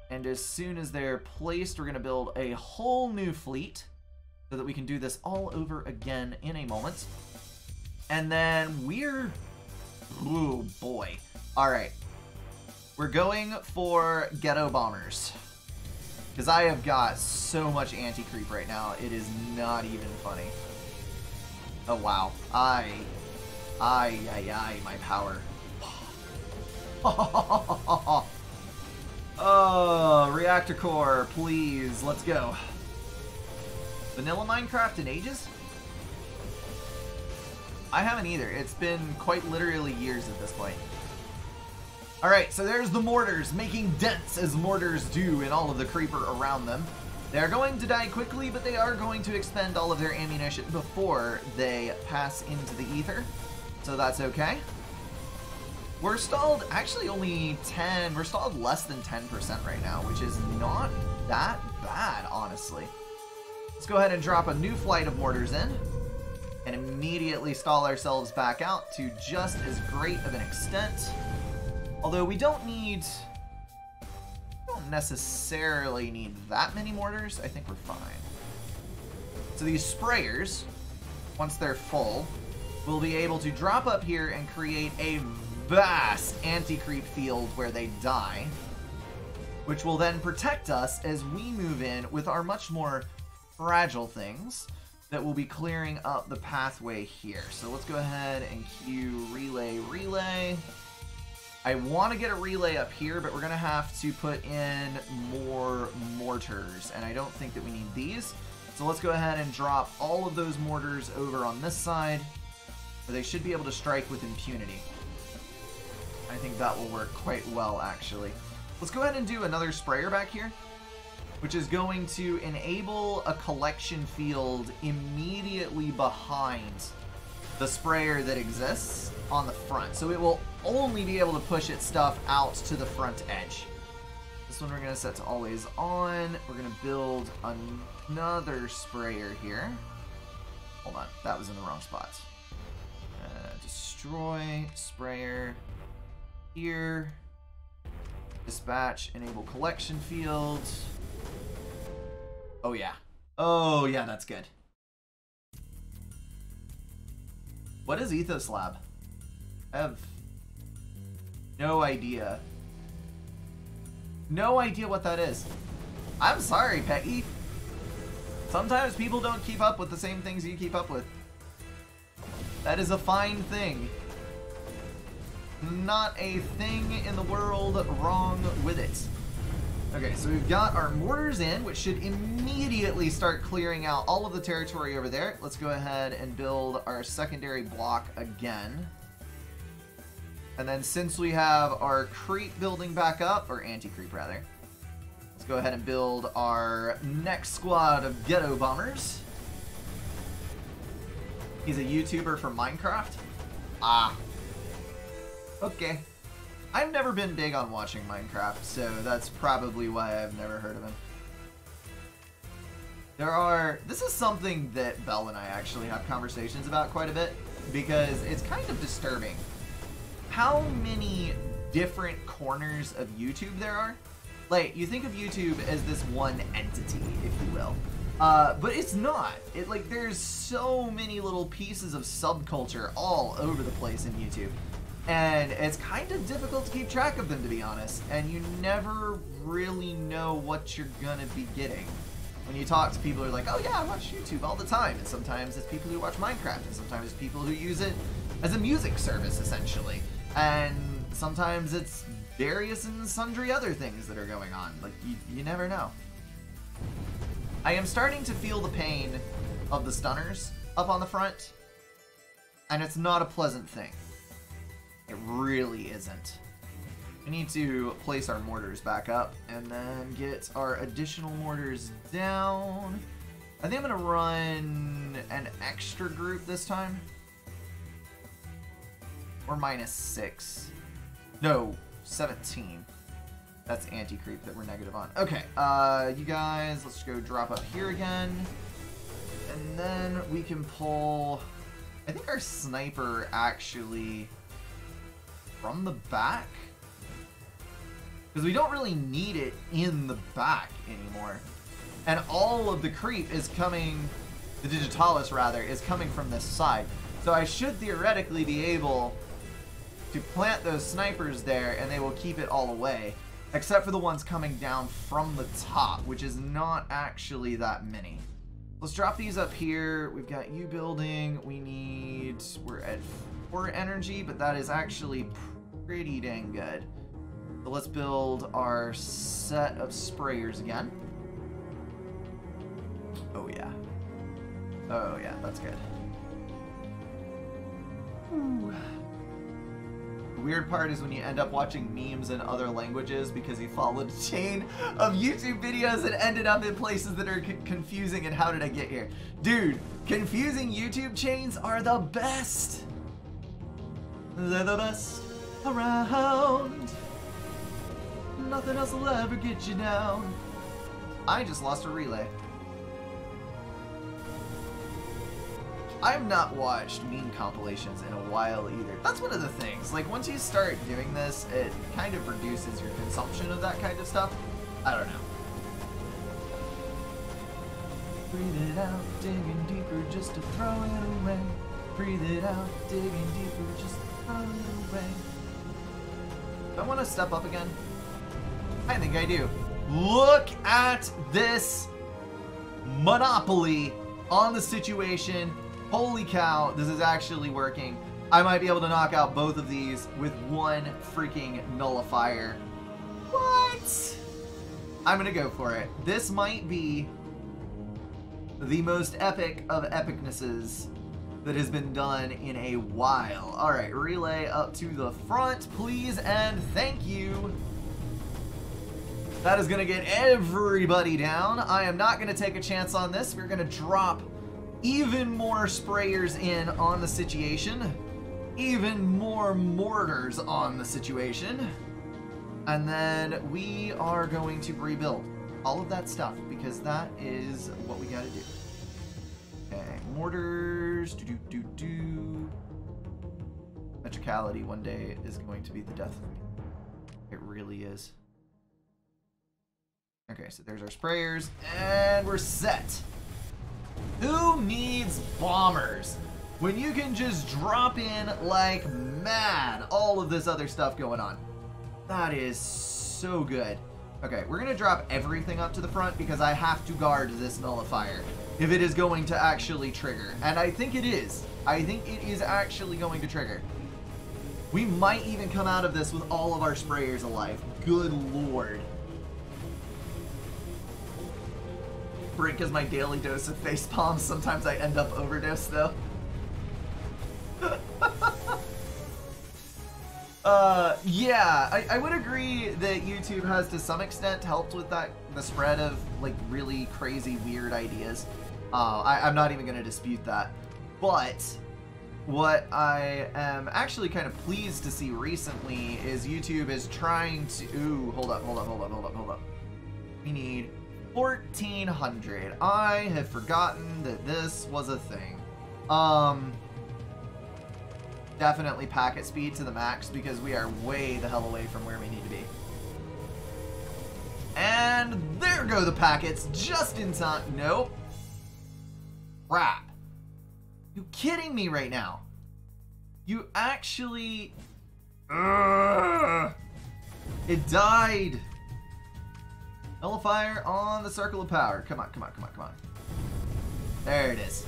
And as soon as they're placed, we're going to build a whole new fleet so that we can do this all over again in a moment. And then we're... ooh, boy. Alright, we're going for ghetto bombers, because I have got so much anti-creep right now, it is not even funny. Oh wow, my power. Oh, reactor core, please, let's go. Vanilla Minecraft in ages? I haven't either, it's been quite literally years at this point. Alright, so there's the mortars, making dents as mortars do in all of the creeper around them. They're going to die quickly, but they are going to expend all of their ammunition before they pass into the ether. So that's okay. We're stalled actually only 10, we're stalled less than 10% right now, which is not that bad, honestly. Let's go ahead and drop a new flight of mortars in and immediately stall ourselves back out to just as great of an extent. Although we don't necessarily need that many mortars. I think we're fine. So these sprayers, once they're full, will be able to drop up here and create a vast anti-creep field where they die, which will then protect us as we move in with our much more fragile things that will be clearing up the pathway here. So let's go ahead and queue relay. I want to get a relay up here, but we're going to have to put in more mortars, and I don't think that we need these. So let's go ahead and drop all of those mortars over on this side, where they should be able to strike with impunity. I think that will work quite well, actually. Let's go ahead and do another sprayer back here, which is going to enable a collection field immediately behind the sprayer that exists on the front. So it will only be able to push its stuff out to the front edge. This one we're going to set to always on. We're going to build another sprayer here. Hold on, that was in the wrong spot. Destroy, sprayer, here. Dispatch, enable collection field. Oh yeah. Oh yeah, that's good. What is Ethos Lab? I have no idea. No idea what that is. I'm sorry, Peggy. Sometimes people don't keep up with the same things you keep up with. That is a fine thing. Not a thing in the world wrong with it. Okay, so we've got our mortars in, which should immediately start clearing out all of the territory over there. Let's go ahead and build our secondary block again. And then since we have our creep building back up, or anti-creep rather, let's go ahead and build our next squad of ghetto bombers. He's a YouTuber from Minecraft? Ah. Okay. I've never been big on watching Minecraft, so that's probably why I've never heard of him. This is something that Belle and I actually have conversations about quite a bit, because it's kind of disturbing how many different corners of YouTube there are. Like, you think of YouTube as this one entity, if you will. But it's not. There's so many little pieces of subculture all over the place in YouTube. And it's kind of difficult to keep track of them, to be honest. And you never really know what you're gonna be getting. When you talk to people who are like, oh yeah, I watch YouTube all the time. And sometimes it's people who watch Minecraft. And sometimes it's people who use it as a music service, essentially. And sometimes it's various and sundry other things that are going on. Like, you never know. I am starting to feel the pain of the stunners up on the front. And it's not a pleasant thing. It really isn't. We need to place our mortars back up and then get our additional mortars down. I think I'm going to run an extra group this time. Or -6. No, 17. That's anti-creep that we're negative on. Okay, you guys, let's go drop up here again. And then we can pull... I think our sniper actually... from the back? Because we don't really need it in the back anymore. And all of the creep is coming, the Digitalis rather, is coming from this side. So I should theoretically be able to plant those snipers there and they will keep it all away. Except for the ones coming down from the top, which is not actually that many. Let's drop these up here. We've got you building. We're at 4 energy, but that is actually pretty dang good. So let's build our set of sprayers again. Oh yeah. Oh yeah, that's good. Ooh. The weird part is when you end up watching memes in other languages because you followed a chain of YouTube videos that ended up in places that are confusing and how did I get here? Dude, confusing YouTube chains are the best. They're the best around. Nothing else will ever get you down. I just lost a relay. I've not watched meme compilations in a while either. That's one of the things. Like, once you start doing this, it kind of reduces your consumption of that kind of stuff. I don't know. Breathe it out, digging deeper just to throw it away. Breathe it out, digging deeper just to throw it away. Do I want to step up again? I think I do. Look at this monopoly on the situation. Holy cow, this is actually working. I might be able to knock out both of these with one freaking nullifier. What? I'm gonna go for it. This might be the most epic of epicnesses that has been done in a while. All right, relay up to the front, please, and thank you. That is going to get everybody down. I am not going to take a chance on this. We're going to drop even more sprayers in on the situation. Even more mortars on the situation. And then we are going to rebuild all of that stuff because that is what we got to do. Okay, mortars. Metricality one day is going to be the death of me. It really is. Okay, so there's our sprayers, and we're set. Who needs bombers when you can just drop in like mad all of this other stuff going on? That is so good. Okay, we're going to drop everything up to the front because I have to guard this nullifier if it is going to actually trigger. And I think it is. I think it is actually going to trigger. We might even come out of this with all of our sprayers alive. Good lord. Brink is my daily dose of face palms. Sometimes I end up overdosed though. Yeah, I would agree that YouTube has to some extent helped with that, the spread of like really crazy weird ideas. I'm not even going to dispute that. But what I am actually kind of pleased to see recently is YouTube is trying to... Ooh, hold up. We need 1,400. I had forgotten that this was a thing. Definitely packet speed to the max because we are way the hell away from where we need to be. And there go the packets just in time. Nope. Crap. You kidding me right now? You actually... Ugh. It died. Nullifier on the circle of power. Come on. There it is.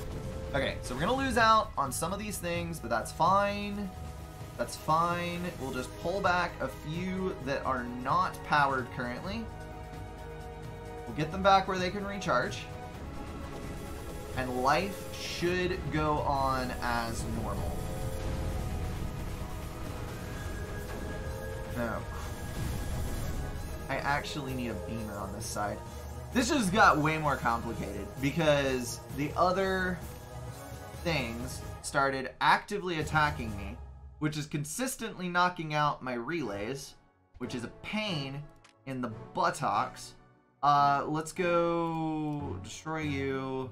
Okay, so we're going to lose out on some of these things, but that's fine. That's fine. We'll just pull back a few that are not powered currently. We'll get them back where they can recharge. And life should go on as normal. No. I actually need a beamer on this side. This just got way more complicated because the other things started actively attacking me, which is consistently knocking out my relays, which is a pain in the buttocks. Let's go destroy you.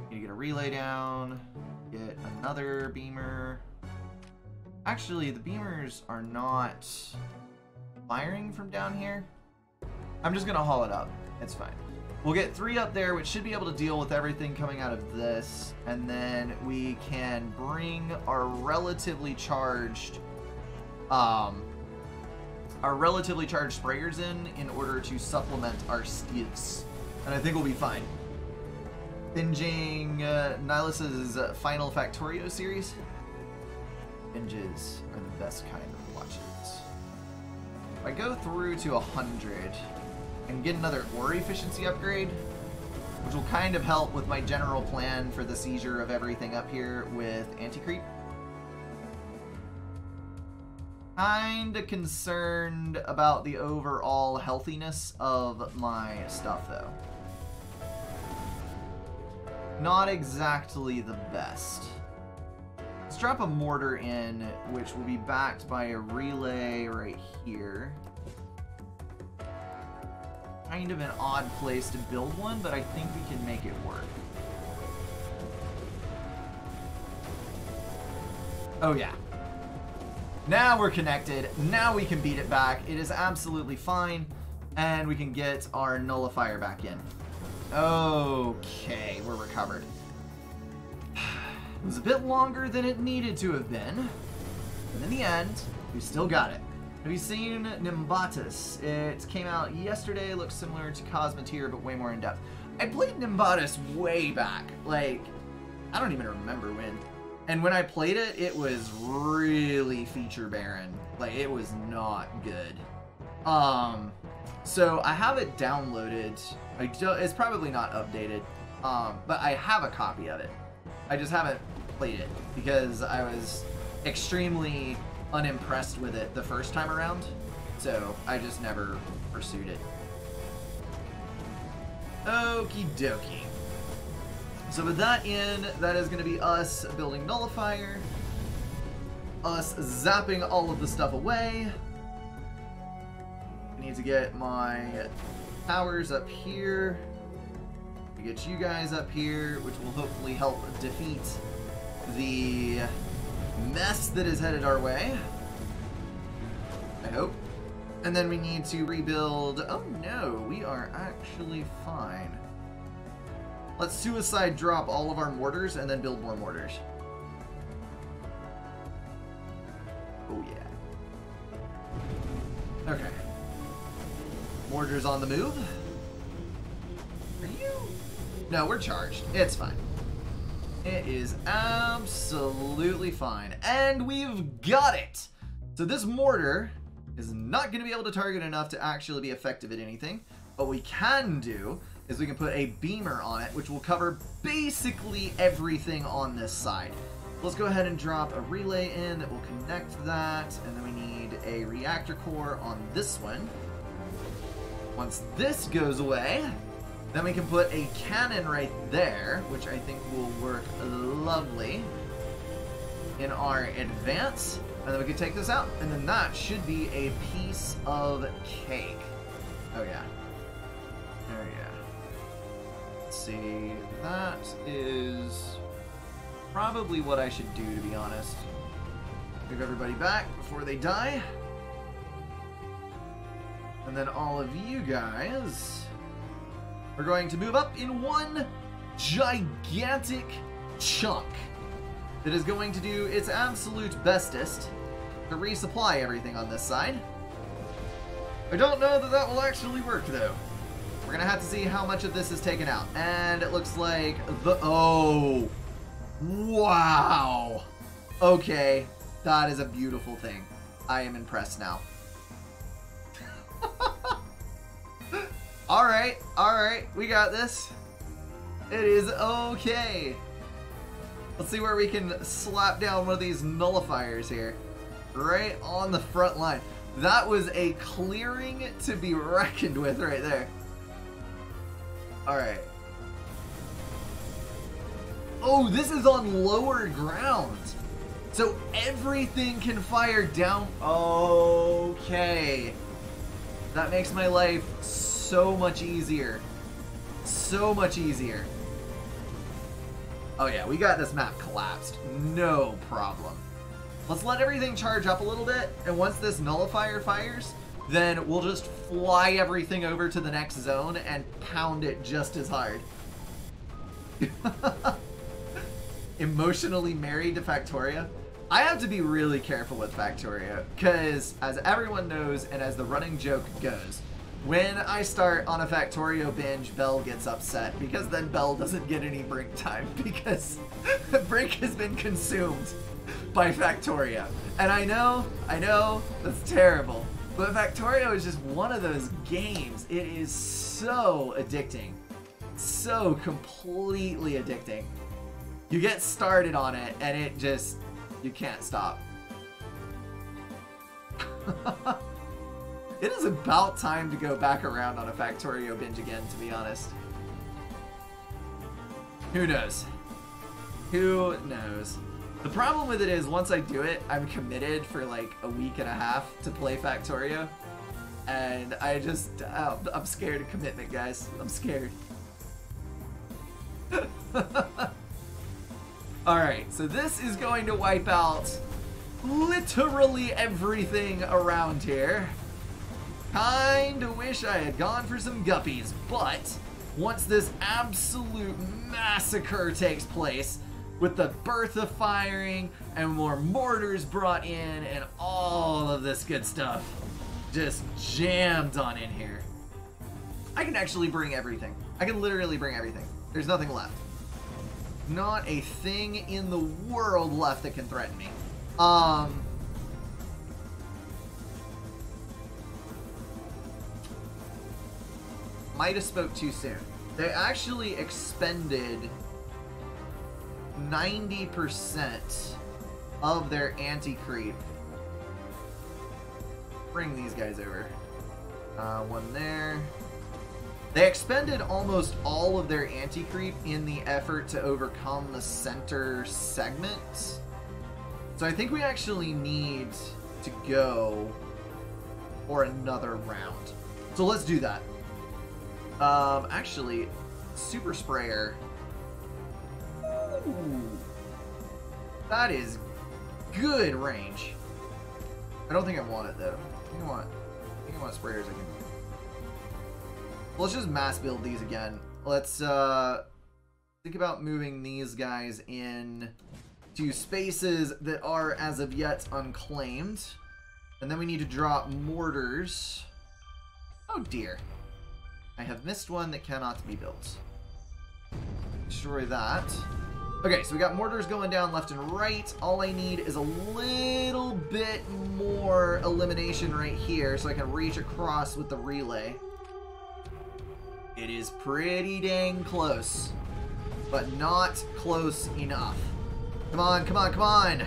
Need to get a relay down, get another beamer. Actually, the beamers are not firing from down here. I'm just gonna haul it up. It's fine. We'll get 3 up there, which should be able to deal with everything coming out of this, and then we can bring our relatively charged sprayers in order to supplement our steels, and I think we'll be fine. Binging Nihilus's Final Factorio series. Binges are the best kind of watches. If I go through to 100 and get another ore efficiency upgrade, which will kind of help with my general plan for the seizure of everything up here with anti-creep. Kinda concerned about the overall healthiness of my stuff though. Not exactly the best. Let's drop a mortar in, which will be backed by a relay right here. Kind of an odd place to build one, but I think we can make it work. Oh yeah. Now we're connected. Now we can beat it back. It is absolutely fine. And we can get our nullifier back in. Okay, we're recovered. It was a bit longer than it needed to have been. But in the end, we still got it. Have you seen Nimbatus? It came out yesterday, looks similar to Cosmeteer, but way more in-depth. I played Nimbatus way back. Like, I don't even remember when. And when I played it, it was really feature barren. Like, it was not good. So I have it downloaded. It's probably not updated, but I have a copy of it. I just haven't played it because I was extremely unimpressed with it the first time around. so I just never pursued it. Okie dokie. So with that in, that is going to be us building Nullifier, us zapping all of the stuff away. I need to get my towers up here. We get you guys up here, which will hopefully help defeat the mess that is headed our way. I hope. And then we need to rebuild... Oh no, we are actually fine. Let's suicide drop all of our mortars and then build more mortars. Oh yeah. Okay. Mortars on the move. Are you? No, we're charged. It's fine. It is absolutely fine. And we've got it! So this mortar is not going to be able to target enough to actually be effective at anything. What we can do is we can put a beamer on it, which will cover basically everything on this side. Let's go ahead and drop a relay in that will connect that, and then we need a reactor core on this one. Once this goes away, then we can put a cannon right there, which I think will work lovely in our advance. And then we can take this out, and then that should be a piece of cake. Oh yeah. There we go. Let's see. That is probably what I should do, to be honest. Move everybody back before they die. And then all of you guys are going to move up in one gigantic chunk that is going to do its absolute bestest to resupply everything on this side. I don't know that that will actually work, though. We're going to have to see how much of this is taken out. And it looks like the... Oh! Wow! Okay, that is a beautiful thing. I am impressed now. Alright, we got this. It is okay. Let's see where we can slap down one of these nullifiers here. Right on the front line. That was a clearing to be reckoned with right there. Alright. Oh, this is on lower ground. So everything can fire down. Okay. That makes my life so much easier. So much easier. Oh yeah, we got this map collapsed. No problem. Let's let everything charge up a little bit, and once this nullifier fires, then we'll just fly everything over to the next zone and pound it just as hard. Emotionally married to Factoria? I have to be really careful with Factoria, because as everyone knows, and as the running joke goes, when I start on a Factorio binge, Belle gets upset, because then Belle doesn't get any Brink time, because Brink has been consumed by Factoria. And I know, that's terrible, but Factorio is just one of those games. It is so addicting. So completely addicting. You get started on it, and it just, you can't stop. It is about time to go back around on a Factorio binge again, to be honest. Who knows? Who knows? The problem with it is, once I do it, I'm committed for like a week and a half to play Factorio. And I just, I'm scared of commitment, guys. I'm scared. Alright, so this is going to wipe out literally everything around here. Kinda wish I had gone for some guppies, but once this absolute massacre takes place, with the Bertha firing and more mortars brought in and all of this good stuff just jammed on in here, I can actually bring everything. I can literally bring everything. There's nothing left. Not a thing in the world left that can threaten me. Might have spoke too soon. They actually expended 90% of their anti-creep bring these guys over. One there. They expended almost all of their anti-creep in the effort to overcome the center segment. So I think we actually need to go for another round. So let's do that. Actually, super sprayer. Ooh, that is good range. I don't think I want it though. I think I want sprayers again. Let's just mass build these again. Let's think about moving these guys in to spaces that are as of yet unclaimed. And then we need to drop mortars. Oh dear. I have missed one that cannot be built. Destroy that. Okay, so we got mortars going down left and right. All I need is a little bit more elimination right here so I can reach across with the relay. It is pretty dang close, but not close enough. Come on, come on, come on.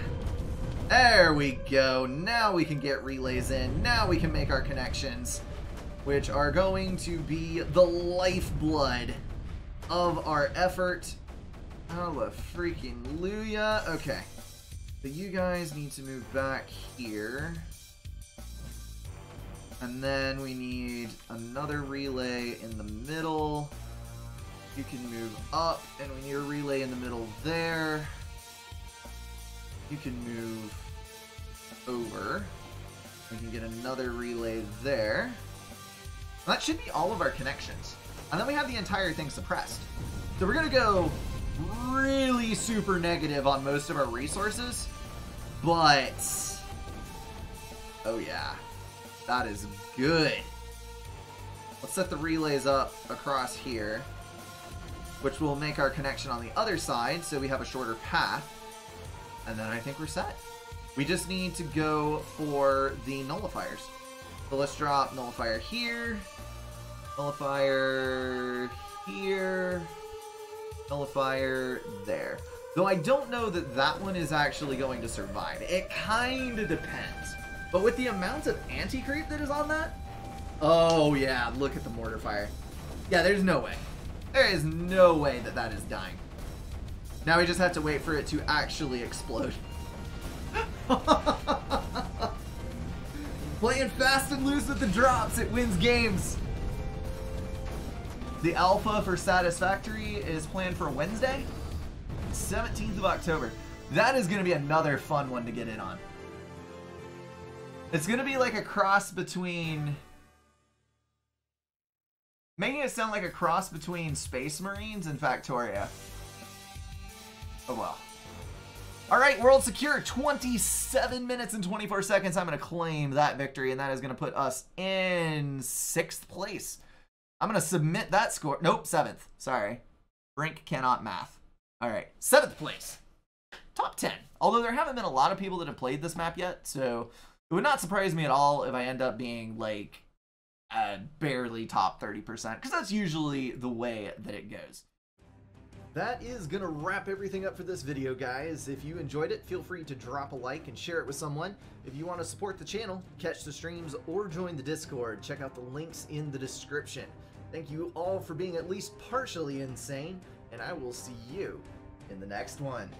There we go. Now we can get relays in. Now we can make our connections, which are going to be the lifeblood of our effort. Oh, the freaking Luya. Okay. So you guys need to move back here. And then we need another relay in the middle. You can move up, and we need a relay in the middle there. You can move over. We can get another relay there. That should be all of our connections. And then we have the entire thing suppressed. So we're going to go really super negative on most of our resources. But, oh yeah, that is good. Let's set the relays up across here, which will make our connection on the other side so we have a shorter path. And then I think we're set. We just need to go for the nullifiers. So let's drop nullifier here, nullifier here, nullifier there. Though I don't know that that one is actually going to survive. It kind of depends. But with the amount of anti-creep that is on that, oh yeah, look at the mortar fire. Yeah, there's no way. There is no way that that is dying. Now we just have to wait for it to actually explode. Playing fast and loose with the drops, it wins games. The alpha for Satisfactory is planned for Wednesday, 17th of October. That is going to be another fun one to get in on. It's going to be like a cross between... making it sound like a cross between Space Marines and Factoria. Oh well. Alright, world secure. 27 minutes and 24 seconds. I'm going to claim that victory, and that is going to put us in 6th place. I'm going to submit that score. Nope, 7th. Sorry. Brink cannot math. Alright, 7th place. Top 10. Although there haven't been a lot of people that have played this map yet, so it would not surprise me at all if I end up being, like, barely top 30%, because that's usually the way that it goes. That is going to wrap everything up for this video, guys. If you enjoyed it, feel free to drop a like and share it with someone. If you want to support the channel, catch the streams, or join the Discord, check out the links in the description. Thank you all for being at least partially insane, and I will see you in the next one.